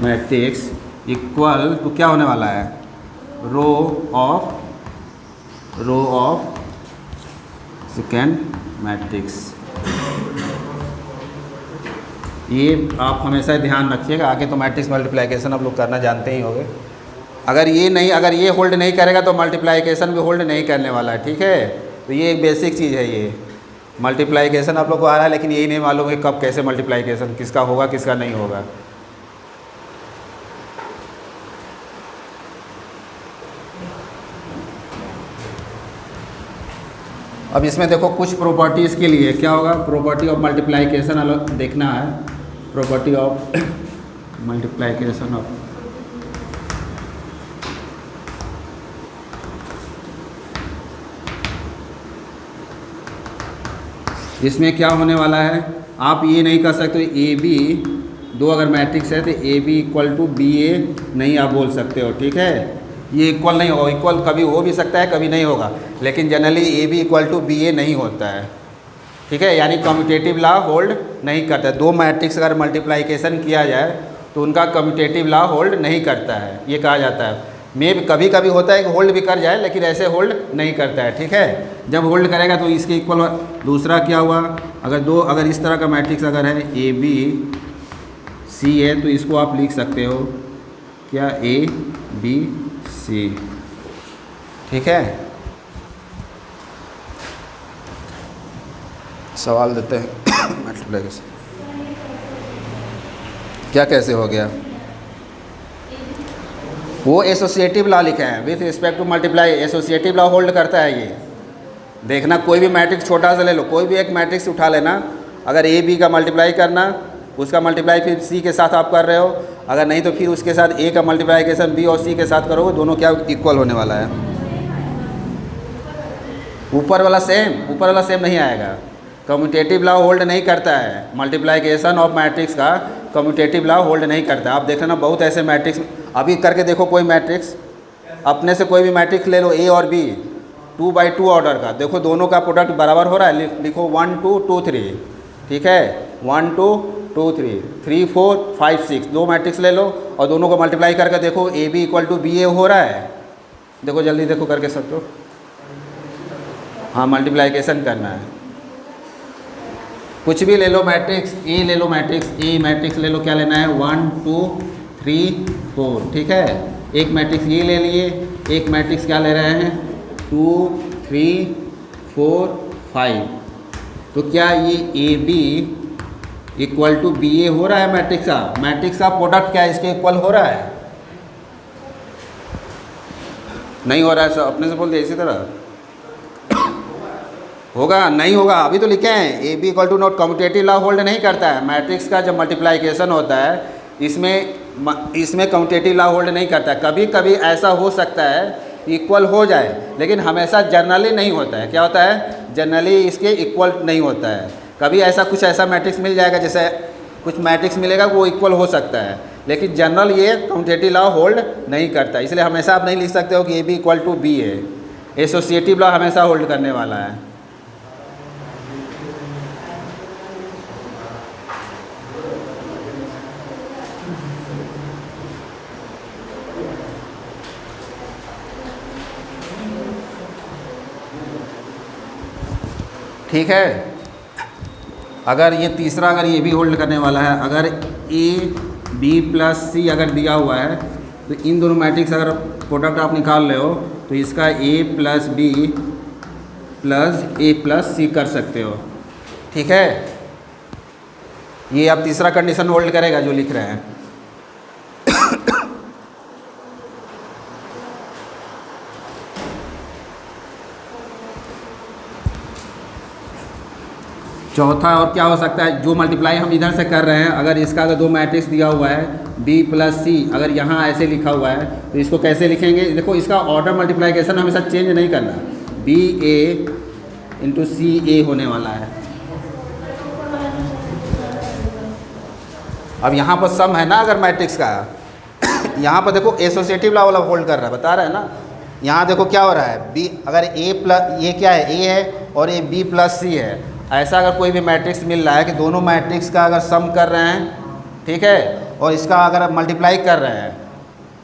matrix equal तो क्या होने वाला है, रो ऑफ सेकेंड मैट्रिक्स। ये आप हमेशा ध्यान रखिएगा, आगे तो मैट्रिक्स मल्टीप्लाइकेशन आप लोग करना जानते ही होंगे। अगर ये होल्ड नहीं करेगा तो मल्टीप्लाइकेशन भी होल्ड नहीं करने वाला है, ठीक है। तो ये एक बेसिक चीज़ है, ये मल्टीप्लाइकेशन आप लोग को आ रहा है, लेकिन यही नहीं मालूम है कब कैसे मल्टीप्लाइकेशन किसका होगा किसका नहीं होगा। अब इसमें देखो कुछ प्रॉपर्टीज़ के लिए क्या होगा, प्रॉपर्टी ऑफ मल्टीप्लाइकेशन अलग देखना है, प्रॉपर्टी ऑफ मल्टीप्लाइकेशन ऑफ इसमें क्या होने वाला है, आप ये नहीं कर सकते ए बी दो अगर मैट्रिक्स है तो A B equal to B A नहीं आप बोल सकते हो, ठीक है। ये इक्वल नहीं होगा, इक्वल कभी हो भी सकता है कभी नहीं होगा, लेकिन generally A B equal to B A नहीं होता है, ठीक है। यानी कम्यूटेटिव लॉ होल्ड नहीं करता है। दो मैट्रिक्स अगर मल्टीप्लाइकेशन किया जाए तो उनका कम्यूटेटिव लॉ होल्ड नहीं करता है, ये कहा जाता है। मे भी कभी कभी होता है कि होल्ड भी कर जाए, लेकिन ऐसे होल्ड नहीं करता है, ठीक है। जब होल्ड करेगा तो इसके इक्वल। दूसरा क्या हुआ, अगर इस तरह का मैट्रिक्स अगर है ए बी सी है तो इसको आप लिख सकते हो क्या, ए बी सी, ठीक है। सवाल देते हैं मल्टीप्लाइकेशन क्या कैसे हो गया, वो एसोसिएटिव लॉ लिखे हैं with respect to multiply, associative law hold करता है। ये देखना, कोई भी मैट्रिक्स छोटा सा ले लो, कोई भी एक मैट्रिक्स उठा लेना, अगर ए बी का मल्टीप्लाई करना, उसका मल्टीप्लाई फिर सी के साथ आप कर रहे हो, अगर नहीं तो फिर उसके साथ ए का मल्टीप्लाइकेशन बी और सी के साथ करोगे, दोनों क्या इक्वल होने वाला है। ऊपर वाला सेम नहीं आएगा, कम्यूटेटिव लॉ होल्ड नहीं करता है। मल्टीप्लाइकेशन ऑफ मैट्रिक्स का कम्यूटेटिव लॉ होल्ड नहीं करता। आप देख लेना बहुत ऐसे मैट्रिक्स, अभी करके देखो कोई मैट्रिक्स, अपने से कोई भी मैट्रिक्स ले लो ए और बी 2/2 ऑर्डर का, देखो दोनों का प्रोडक्ट बराबर हो रहा है, लिखो 1 2 2 3, ठीक है, 1 2 2 3 3 4 5 6, दो मैट्रिक्स ले लो और दोनों को मल्टीप्लाई करके देखो A B equal to B A हो रहा है। देखो जल्दी देखो करके सब तो, हाँ मल्टीप्लाइकेशन करना है। कुछ भी ले लो मैट्रिक्स, ए ले लो मैट्रिक्स ले लो, क्या लेना है 1 2 3 4, ठीक है। एक मैट्रिक्स ये ले लिए, एक मैट्रिक्स क्या ले रहे हैं 2 3 4 5, तो क्या ये A B equal to B A हो रहा है मैट्रिक्स का प्रोडक्ट क्या है इसके इक्वल हो रहा है, नहीं हो रहा है। सब अपने से बोल दिया, इसी तरह होगा नहीं होगा, अभी तो लिखे हैं A B equal to not, commutative law hold नहीं करता है। मैट्रिक्स का जब मल्टीप्लाइकेशन होता है इसमें कम्यूटेटिव लॉ होल्ड नहीं करता है। कभी कभी ऐसा हो सकता है इक्वल हो जाए, लेकिन हमेशा जनरली नहीं होता है। क्या होता है? जनरली इसके इक्वल नहीं होता है। कभी ऐसा कुछ ऐसा मैट्रिक्स मिल जाएगा, जैसे कुछ मैट्रिक्स मिलेगा वो इक्वल हो सकता है, लेकिन जनरल ये कम्यूटेटिव लॉ होल्ड नहीं करता। इसलिए हमेशा आप नहीं लिख सकते हो कि A B equal to B है। एसोसिएटिव लॉ हमेशा होल्ड करने वाला है। ठीक है। अगर ये तीसरा, अगर ये भी होल्ड करने वाला है, अगर ए बी प्लस सी अगर दिया हुआ है तो इन दोनों मैट्रिक्स अगर प्रोडक्ट आप निकाल रहे हो तो इसका ए प्लस बी प्लस ए प्लस सी कर सकते हो। ठीक है, ये आप तीसरा कंडीशन होल्ड करेगा जो लिख रहे हैं। चौथा और क्या हो सकता है, जो मल्टीप्लाई हम इधर से कर रहे हैं, अगर इसका अगर दो मैट्रिक्स दिया हुआ है b प्लस सी, अगर यहाँ ऐसे लिखा हुआ है तो इसको कैसे लिखेंगे? देखो, इसका ऑर्डर मल्टीप्लाइकेशन हमेशा चेंज नहीं करना, बी ए इंटू सी ए होने वाला है। अब यहाँ पर सम है ना अगर मैट्रिक्स का, यहाँ पर देखो एसोसिएटिव लॉ वाला होल्ड कर रहा है, बता रहा है ना। यहाँ देखो क्या हो रहा है, बी अगर ए प्लस, ये क्या है, ए है और ये बी प्लस सी है। ऐसा अगर कोई भी मैट्रिक्स मिल रहा है कि दोनों मैट्रिक्स का अगर सम कर रहे हैं, ठीक है, और इसका अगर मल्टीप्लाई कर रहे हैं,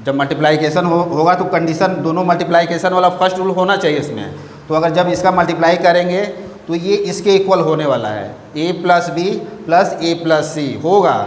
जब मल्टीप्लाइकेशन होगा तो कंडीशन दोनों मल्टीप्लाइकेशन वाला फर्स्ट रूल होना चाहिए इसमें। तो अगर जब इसका मल्टीप्लाई करेंगे तो ये इसके इक्वल होने वाला है, ए प्लस बी प्लस ए प्लस सी होगा।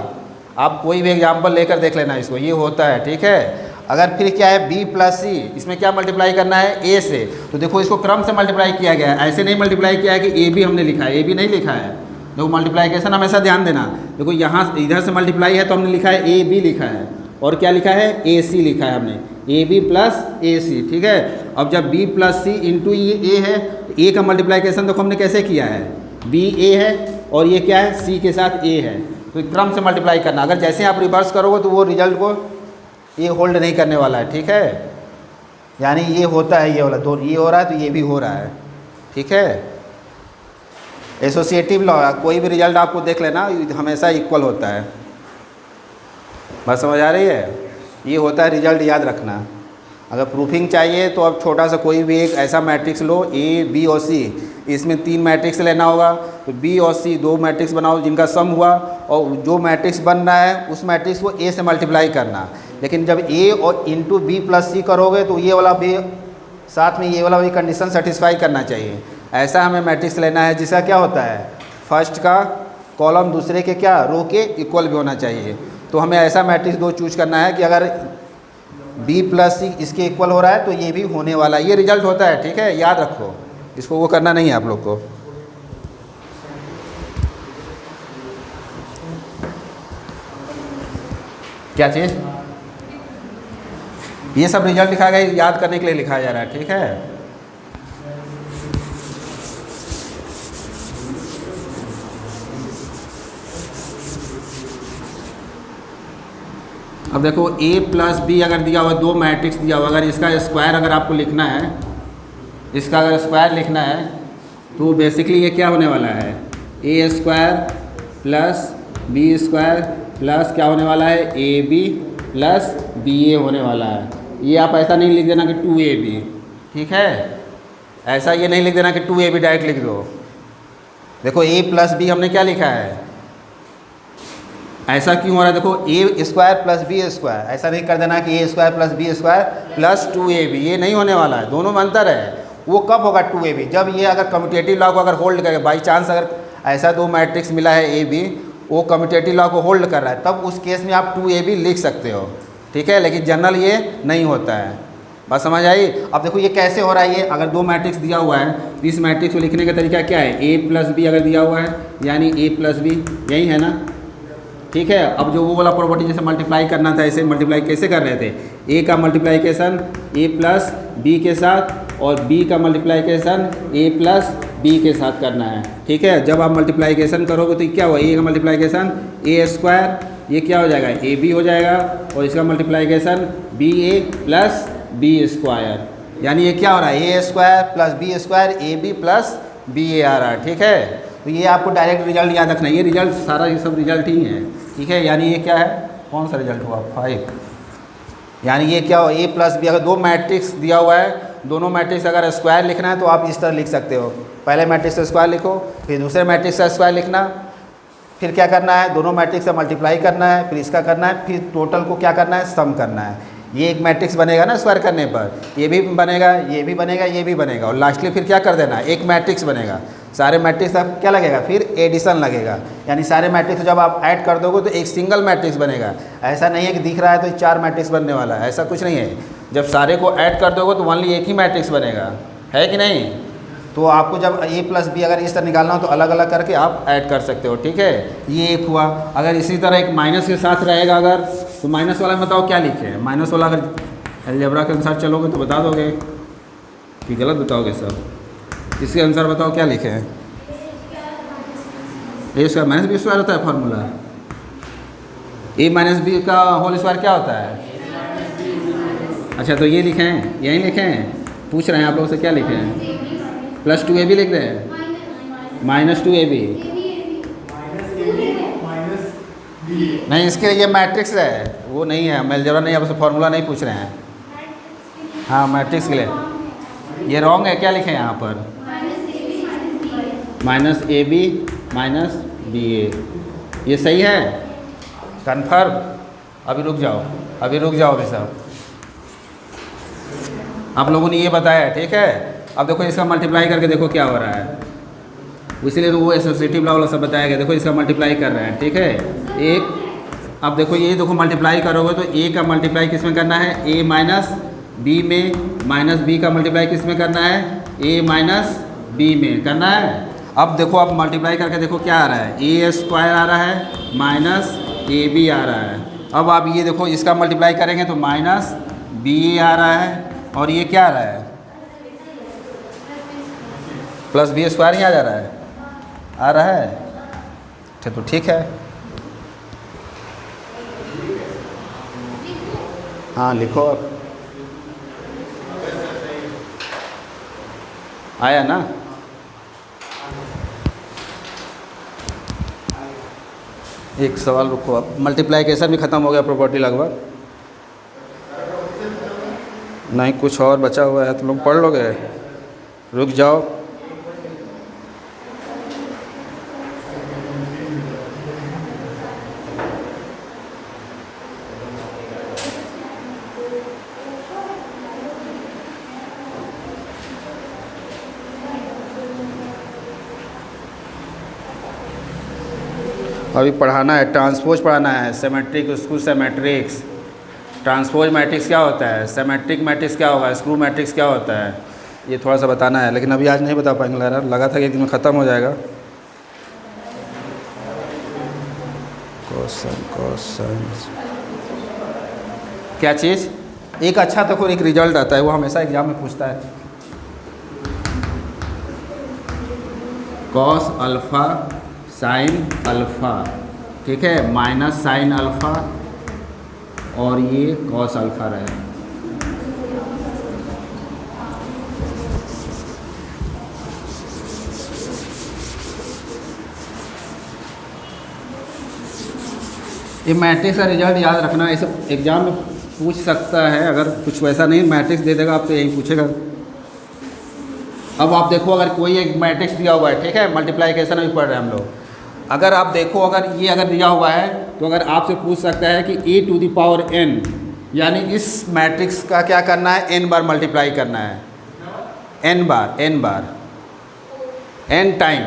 आप कोई भी एग्जाम्पल लेकर देख लेना इसको, ये होता है। ठीक है, अगर फिर क्या है, b प्लस सी, इसमें क्या मल्टीप्लाई करना है, a से, तो देखो इसको क्रम से मल्टीप्लाई किया गया है, ऐसे नहीं मल्टीप्लाई किया है कि a b हमने लिखा है, a b नहीं लिखा है। देखो मल्टीप्लाइकेशन हमेशा ध्यान देना, देखो यहाँ इधर से मल्टीप्लाई है तो हमने लिखा है a b लिखा है, और क्या लिखा है, a c लिखा है हमने, a b plus a c। ठीक है, अब जब b प्लस सी इंटू ये a है, तो a का मल्टीप्लाइकेशन देखो हमने कैसे किया है, b a है और ये क्या है, c के साथ a है, तो क्रम से मल्टीप्लाई करना। अगर जैसे आप रिवर्स करोगे तो वो रिजल्ट को ये होल्ड नहीं करने वाला है। ठीक है, यानी ये होता है, ये वाला दो, ये हो रहा है तो ये भी हो रहा है। ठीक है, एसोसिएटिव लॉ, कोई भी रिजल्ट आपको देख लेना हमेशा इक्वल होता है। बात समझ आ रही है? ये होता है रिजल्ट, याद रखना। अगर प्रूफिंग चाहिए तो अब छोटा सा कोई भी एक ऐसा मैट्रिक्स लो, ए बी और सी, इसमें 3 मैट्रिक्स लेना होगा, तो बी और सी 2 मैट्रिक्स बनाओ जिनका सम हुआ, और जो मैट्रिक्स बन रहा है उस मैट्रिक्स को ए से मल्टीप्लाई करना। लेकिन जब ए और इंटू बी प्लस सी करोगे तो ये वाला भी साथ में ये वाला भी कंडीशन सेटिस्फाई करना चाहिए। ऐसा हमें मैट्रिक्स लेना है जिसका क्या होता है, फर्स्ट का कॉलम दूसरे के क्या, रो के इक्वल भी होना चाहिए। तो हमें ऐसा मैट्रिक्स 2 चूज करना है कि अगर b प्लस सी इसके इक्वल हो रहा है तो ये भी होने वाला है, ये रिजल्ट होता है। ठीक है, याद रखो, इसको वो करना नहीं है आप लोग को। क्या चीज़, ये सब रिजल्ट लिखा गया, याद करने के लिए लिखा जा रहा है। ठीक है, अब देखो a प्लस बी अगर दिया हुआ, 2 मैट्रिक्स दिया हुआ, अगर इसका स्क्वायर अगर आपको लिखना है, इसका अगर स्क्वायर लिखना है तो बेसिकली ये क्या होने वाला है, A square plus B square plus क्या होने वाला है, A B plus B A होने वाला है। ये आप ऐसा नहीं लिख देना कि 2ab, ठीक है, ऐसा ये नहीं लिख देना कि 2ab डायरेक्ट लिख दो। देखो a प्लस बी हमने क्या लिखा है, ऐसा क्यों हो रहा है, देखो A square plus B square, ऐसा नहीं कर देना कि A square plus B square plus 2ab, ये नहीं होने वाला है, दोनों में अंतर है। वो कब होगा 2ab, जब ये अगर कम्यूटेटिव लॉ को अगर होल्ड करेगा, बाई चांस अगर ऐसा 2 मैट्रिक्स मिला है ए बी, वो कम्यूटेटिव लॉ को होल्ड कर रहा है, तब उस केस में आप 2ab लिख सकते हो। ठीक है, लेकिन जनरल ये नहीं होता है। बात समझ आई? अब देखो ये कैसे हो रहा है, ये अगर 2 मैट्रिक्स दिया हुआ है तो इस मैट्रिक्स को लिखने का तरीका क्या है, a प्लस बी अगर दिया हुआ है यानी a प्लस बी, यही है ना। ठीक है, अब जो वो वाला प्रॉपर्टी जैसे मल्टीप्लाई करना था, ऐसे मल्टीप्लाई कैसे कर रहे थे, a का मल्टीप्लाइकेशन a प्लस बी के साथ और b का मल्टीप्लाइकेशन a प्लस b के साथ करना है। ठीक है, जब आप मल्टीप्लाइकेशन करोगे तो क्या हुआ, a का मल्टीप्लाइकेशन a स्क्वायर, ये क्या हो जाएगा, ab हो जाएगा, और इसका multiplication ba plus B square, यानी ये क्या हो रहा है, A square plus B square A B plus B A आ रहा है, ठीक है। तो ये आपको डायरेक्ट रिजल्ट याद रखना है, ये रिजल्ट सारा ये सब रिजल्ट ही है, ठीक है। यानी ये क्या है, कौन सा रिजल्ट हुआ 5, यानी ये क्या हो, ए प्लस बी। अगर दो मैट्रिक्स दिया हुआ है, दोनों मैट्रिक्स अगर स्क्वायर लिखना है तो आप इस तरह लिख सकते हो, पहले मैट्रिक्स का स्क्वायर लिखो, फिर दूसरे मैट्रिक्स का स्क्वायर लिखना, फिर क्या करना है, दोनों मैट्रिक्स से मल्टीप्लाई करना है, फिर इसका करना है, फिर टोटल को क्या करना है, सम करना है। ये एक मैट्रिक्स बनेगा ना स्क्वायर करने पर, ये भी बनेगा, ये भी बनेगा, ये भी बनेगा, और लास्टली फिर क्या कर देना है, एक मैट्रिक्स बनेगा। सारे मैट्रिक्स अब क्या लगेगा, फिर एडिशन लगेगा, यानी सारे मैट्रिक्स जब आप ऐड कर दोगे तो एक सिंगल मैट्रिक्स बनेगा। ऐसा नहीं है कि दिख रहा है तो 4 मैट्रिक्स बनने वाला है, ऐसा कुछ नहीं है। जब सारे को ऐड कर दोगे तो ओनली एक ही मैट्रिक्स बनेगा, है कि नहीं। तो आपको जब ए प्लस बी अगर इस तरह निकालना हो तो अलग अलग करके आप ऐड कर सकते हो, ठीक है। ये एक हुआ। अगर इसी तरह एक माइनस के साथ रहेगा अगर, तो माइनस वाला में बताओ क्या लिखे हैं, माइनस वाला अगर अलजेब्रा के अनुसार चलोगे तो बता दोगे कि गलत बताओगे सब। इसके अनुसार बताओ क्या लिखे हैं, ए स्क्वायर माइनस बी स्क्वायर होता है फार्मूला। ए माइनस बी का होल स्क्वायर क्या होता है, अच्छा तो ये लिखे हैं, यही लिखे हैं, पूछ रहे हैं आप लोगों से क्या लिखे हैं, प्लस 2ab लिख रहे हैं, माइनस 2ab नहीं, इसके लिए मैट्रिक्स है, वो नहीं है, हम अलजेब्रा नहीं, आपसे फार्मूला नहीं पूछ रहे हैं। हाँ मैट्रिक्स के लिए ये रॉन्ग है, क्या लिखे हैं यहाँ पर, minus A B minus B A, ये सही है कन्फर्म। अभी रुक जाओ, अभी रुक जाओ अभी सब, आप लोगों ने ये बताया, ठीक है। अब देखो इसका मल्टीप्लाई करके देखो क्या हो रहा है, इसीलिए तो वो एसोसिएटिव लॉ वाला सब बताया गया। देखो इसका मल्टीप्लाई कर रहे हैं, ठीक है, एक। अब देखो ये देखो मल्टीप्लाई करोगे तो ए का मल्टीप्लाई किस में करना है, ए माइनस बी में, माइनस बी का मल्टीप्लाई किस में करना है, ए माइनस बी में करना है। अब देखो आप मल्टीप्लाई करके देखो क्या आ रहा है, ए स्क्वायर आ रहा है माइनस ए बी आ रहा है। अब आप ये देखो इसका मल्टीप्लाई करेंगे तो माइनस बी ए आ रहा है, और ये क्या आ रहा है, प्लस बी स्क्वायर ही आ जा रहा है, आ रहा है, अच्छा तो ठीक है। हाँ लिखो अब, आया ना। एक सवाल रुको, अब मल्टीप्लाइकेशन भी ख़त्म हो गया, प्रॉपर्टी लगभग नहीं, कुछ और बचा हुआ है, तुम लोग पढ़ लोगे, रुक जाओ। अभी पढ़ाना है, ट्रांसपोज पढ़ाना है, सिमेट्रिक स्क्रू सिमेट्रिक्स। ट्रांसपोज मैट्रिक्स क्या होता है, सिमेट्रिक मैट्रिक्स क्या होगा, स्क्रू मैट्रिक्स क्या होता है, ये थोड़ा सा बताना है, लेकिन अभी आज नहीं बता पाएंगे। लगा था कि एक दिन में ख़त्म हो जाएगा। क्वेश्चन क्या चीज़, एक अच्छा तो कोई एक रिजल्ट आता है, वो हमेशा एग्जाम में पूछता है, कॉस अल्फ़ा साइन अल्फ़ा, ठीक है, माइनस साइन अल्फ़ा, और ये कॉस अल्फ़ा रहे। ये मैट्रिक्स का रिजल्ट याद रखना, ऐसे एग्जाम में पूछ सकता है, अगर कुछ वैसा नहीं मैट्रिक्स दे देगा आपसे, यही पूछेगा। अब आप देखो, अगर कोई एक मैट्रिक्स दिया हुआ है, ठीक है, मल्टीप्लाइकेशन अभी पढ़ रहे हैं हम लोग, अगर आप देखो अगर ये अगर दिया हुआ है तो अगर आपसे पूछ सकता है कि e to the power n, यानी इस मैट्रिक्स का क्या करना है, n बार मल्टीप्लाई करना है, n बार n time,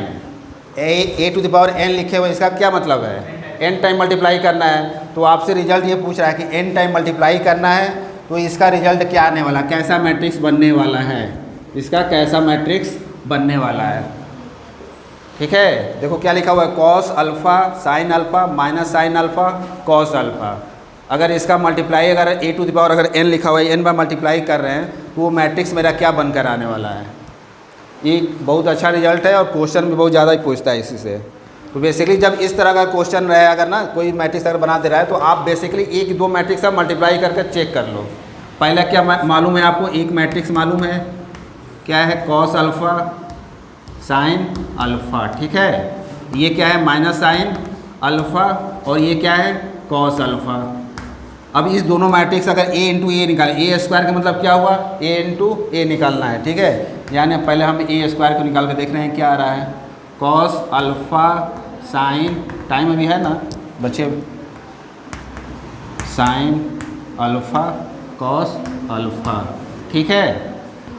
a to the power n लिखे हुए, इसका क्या मतलब है, n टाइम मल्टीप्लाई करना है। तो आपसे रिजल्ट ये पूछ रहा है कि n टाइम मल्टीप्लाई करना है, तो इसका रिजल्ट क्या आने वाला, कैसा मैट्रिक्स बनने वाला है, इसका कैसा मैट्रिक्स बनने वाला है, ठीक है। देखो क्या लिखा हुआ है, cos alpha sine alpha minus sine alpha cos alpha. अगर इसका मल्टीप्लाई अगर ए टू द पावर अगर n लिखा हुआ है, n बार मल्टीप्लाई कर रहे हैं, तो वो मैट्रिक्स मेरा क्या बनकर आने वाला है। ये बहुत अच्छा रिजल्ट है, और क्वेश्चन भी बहुत ज़्यादा ही पूछता है इसी से। तो बेसिकली जब इस तरह का क्वेश्चन रहे, अगर ना कोई मैट्रिक्स अगर बना दे रहा है, तो आप बेसिकली एक दो मैट्रिक्स का मल्टीप्लाई करके चेक कर लो, पहला क्या मालूम है आपको, एक मैट्रिक्स मालूम है क्या है, कॉस अल्फ़ा साइन अल्फ़ा, ठीक है। ये क्या है, माइनस साइन अल्फ़ा, और ये क्या है, कॉस अल्फ़ा। अब इस दोनों मैट्रिक्स अगर ए इंटू ए निकालें, ए स्क्वायर का मतलब क्या हुआ, ए इंटू ए निकालना है, ठीक है। यानी पहले हम ए स्क्वायर को निकाल के देख रहे हैं क्या आ रहा है, कॉस अल्फ़ा साइन, टाइम अभी है ना बच्चे, साइन अल्फ़ा कॉस अल्फ़ा, ठीक है।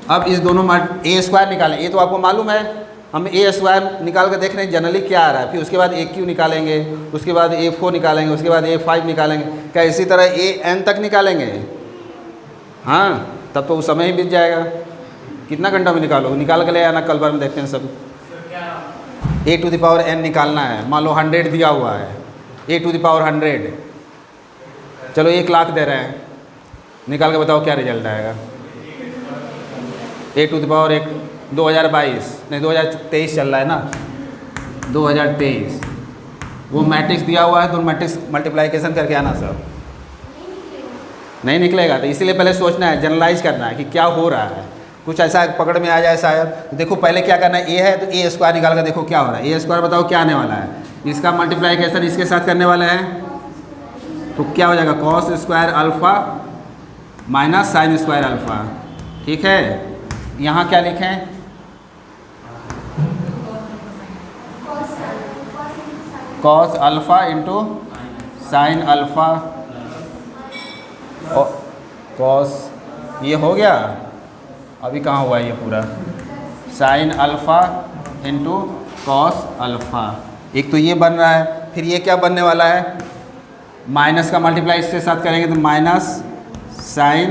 अब इस दोनों ए स्क्वायर निकालें, ये तो आपको मालूम है, हम ए स्क्वायर निकाल कर देख रहे हैं जनरली क्या आ रहा है, फिर उसके बाद ए क्यू निकालेंगे, उसके बाद ए 4 निकालेंगे, उसके बाद ए 5 निकालेंगे, क्या इसी तरह ए एन तक निकालेंगे? हाँ, तब तो उस समय ही बीत जाएगा। कितना घंटा में निकालो, निकाल के ले आना, कल बार में देखते हैं सब। ए टू द पावर एन निकालना है, मान लो 100 दिया हुआ है, ए टू द पावर 100, चलो 1 लाख दे रहे हैं, निकाल के बताओ क्या रिजल्ट आएगा। ए टू द पावर 2022 नहीं 2023 चल रहा है ना, 2023 वो मैट्रिक्स दिया हुआ है, तो मैट्रिक्स मल्टीप्लाइकेशन करके आना सब। नहीं निकलेगा, तो इसीलिए पहले सोचना है, जनरलाइज करना है कि क्या हो रहा है, कुछ ऐसा पकड़ में आ जाए शायद। तो देखो पहले क्या करना है, ए है तो ए स्क्वायर निकाल कर देखो क्या हो रहा है। ए स्क्वायर बताओ क्या आने वाला है, इसका मल्टीप्लाइकेशन इसके साथ करने वाला है, तो क्या हो जाएगा, cos square alpha minus sine square alpha, ठीक है। यहाँ क्या लिखें, cos alpha into sine alpha, cos ये हो गया, अभी कहाँ हुआ ये पूरा, sine alpha into cos alpha, एक तो ये बन रहा है। फिर ये क्या बनने वाला है, माइनस का मल्टीप्लाई इसके साथ करेंगे तो minus sine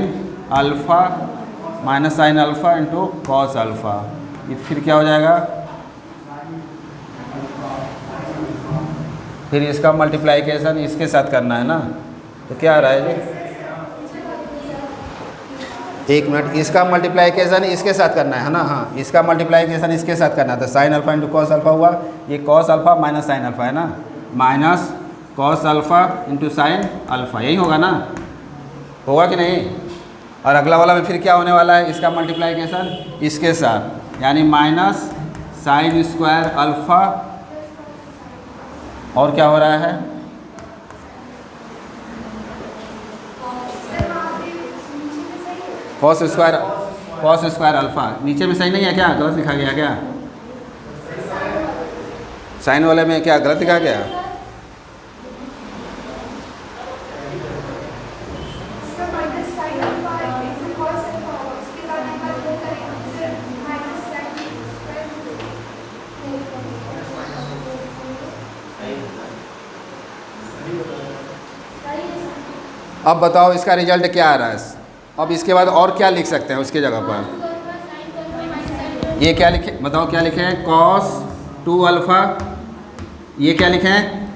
alpha into cos alpha, ये फिर क्या हो जाएगा, फिर इसका मल्टीप्लाइकेशन इसके साथ करना है ना, तो क्या आ रहा है ये, एक मिनट, इसका मल्टीप्लाइकेशन इसके साथ करना है ना, हाँ इसका मल्टीप्लाइकेशन इसके साथ करना था, sine alpha into cos alpha हुआ, ये cos alpha minus sine alpha है ना, minus cos alpha into sine alpha, यही होगा ना, होगा कि नहीं। और अगला वाला में फिर क्या होने वाला है, इसका मल्टीप्लाइकेशन इसके साथ, यानी माइनस साइन स्क्वायर अल्फ़ा, और क्या हो रहा है, कॉस स्क्वायर अल्फ़ा, नीचे में सही नहीं है क्या, गलत लिखा गया क्या, साइन वाले में क्या गलत लिखा गया, अब बताओ इसका रिजल्ट क्या आ रहा है। अब इसके बाद और क्या लिख सकते हैं उसके जगह पर, ये क्या लिखे बताओ, क्या लिखे हैं, कॉस 2 अल्फ़ा, ये क्या लिखे हैं,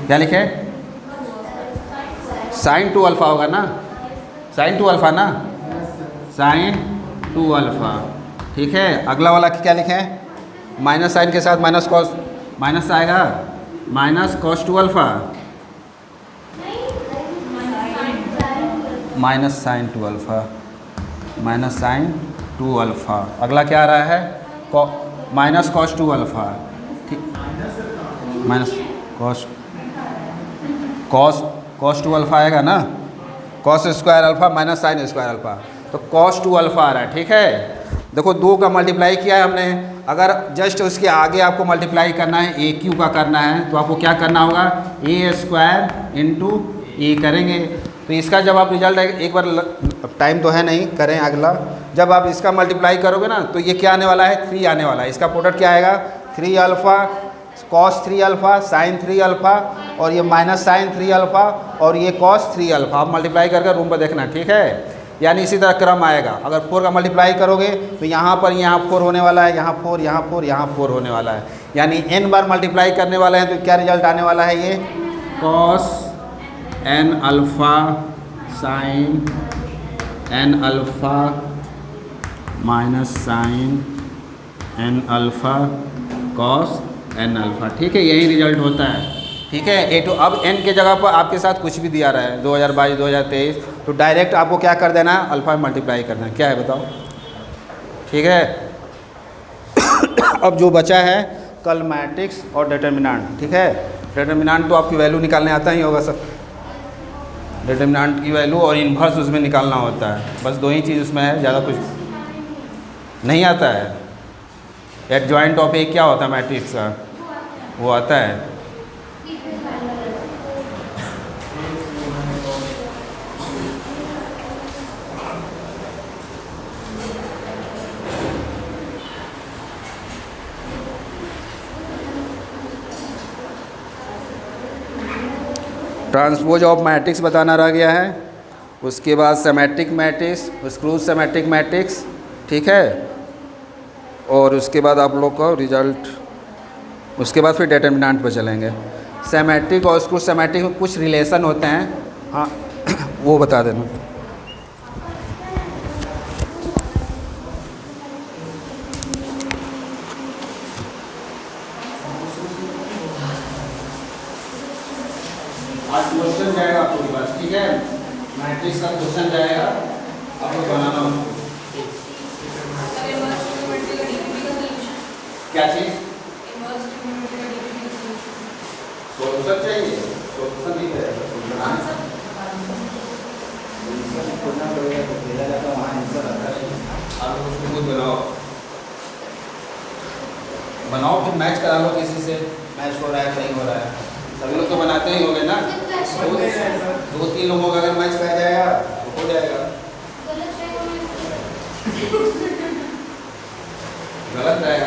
क्या लिखे, साइन 2 अल्फ़ा होगा ना, साइन 2 अल्फ़ा ना, साइन 2 अल्फ़ा, ठीक है। अगला वाला क्या लिखे हैं, माइनस साइन के साथ माइनस कॉस, माइनस आएगा, minus cos 2 alpha, minus sine 2 alpha, minus sine 2 alpha. अगला क्या आ रहा है, माइनस कॉस 2 अल्फ़ा, ठीक, माइनस कॉस 2 अल्फ़ा आएगा ना, cos square alpha minus sine square alpha, तो कॉस 2 अल्फ़ा आ रहा है, ठीक है। देखो 2 का मल्टीप्लाई किया है हमने, अगर जस्ट उसके आगे आपको मल्टीप्लाई करना है, ए क्यू का करना है, तो आपको क्या करना होगा, ए स्क्वायर इंटू ए करेंगे। तो इसका जब आप रिजल्ट एक बार, टाइम तो है नहीं, करें अगला, जब आप इसका मल्टीप्लाई करोगे ना, तो ये क्या आने वाला है, 3 आने वाला है। इसका प्रोडक्ट क्या आएगा, 3 alpha cos 3 alpha sine 3 alpha, और ये माइनस साइन 3 अल्फ़ा, और ये कॉस 3 अल्फ़ा। आप मल्टीप्लाई करके रूम पर देखना, ठीक है। यानी इसी तरह क्रम आएगा, अगर 4 का मल्टीप्लाई करोगे तो यहाँ पर यहाँ 4 होने वाला है, यहाँ 4, यहाँ 4, यहाँ 4 होने वाला है, यानी n बार मल्टीप्लाई करने वाले हैं, तो क्या रिजल्ट आने वाला है, ये cos n alpha sine n alpha minus sine n alpha cos n alpha, ठीक है, यही रिजल्ट होता है, ठीक। ठीक है। ए टू अब n के जगह पर आपके साथ कुछ भी दिया रहा है 2022 2023, तो डायरेक्ट आपको क्या कर देना है, अल्फ़ा मल्टीप्लाई कर देना। क्या है बताओ, ठीक है। अब जो बचा है कल मैट्रिक्स और डिटर्मिनेंट, ठीक है। डिटर्मिनेंट तो आपकी वैल्यू निकालने आता ही होगा सब, डिटर्मिनेंट की वैल्यू और इन्वर्स उसमें निकालना होता है, बस दो ही चीज़ उसमें है, ज़्यादा कुछ नहीं आता है। एडजॉइंट ऑफ ए क्या होता है मैट्रिक्स का, वो आता है। ट्रांसपोज ऑफ मैट्रिक्स बताना रह गया है, उसके बाद symmetric matrix, skew symmetric matrix, ठीक है। और उसके बाद आप लोग का रिजल्ट, उसके बाद फिर डिटर्मिनेंट पर चलेंगे। सिमेट्रिक और स्क्रूज सिमेट्रिक में कुछ रिलेशन होते हैं, हाँ वो बता देना। आज क्वेश्चन जाएगा आपके पास, ठीक है। मैट्रिक्स का क्वेश्चन जाएगा, आपको बनाना हो। क्या चीज़, सोल्यूशन चाहिए, सोल्यूशन नहीं करेगा, खोजना पड़ेगा, तो भेजा जाता वहाँ आंसर आता है। आप लोग उसको खुद बनाओ, फिर मैच करा लो किसी से, मैच हो रहा है नहीं हो रहा है, सभी लोग तो बनाते ही होंगे ना। दो तीन लोगों का अगर मैच कर जाएगा तो हो जाएगा। गलत रहेगा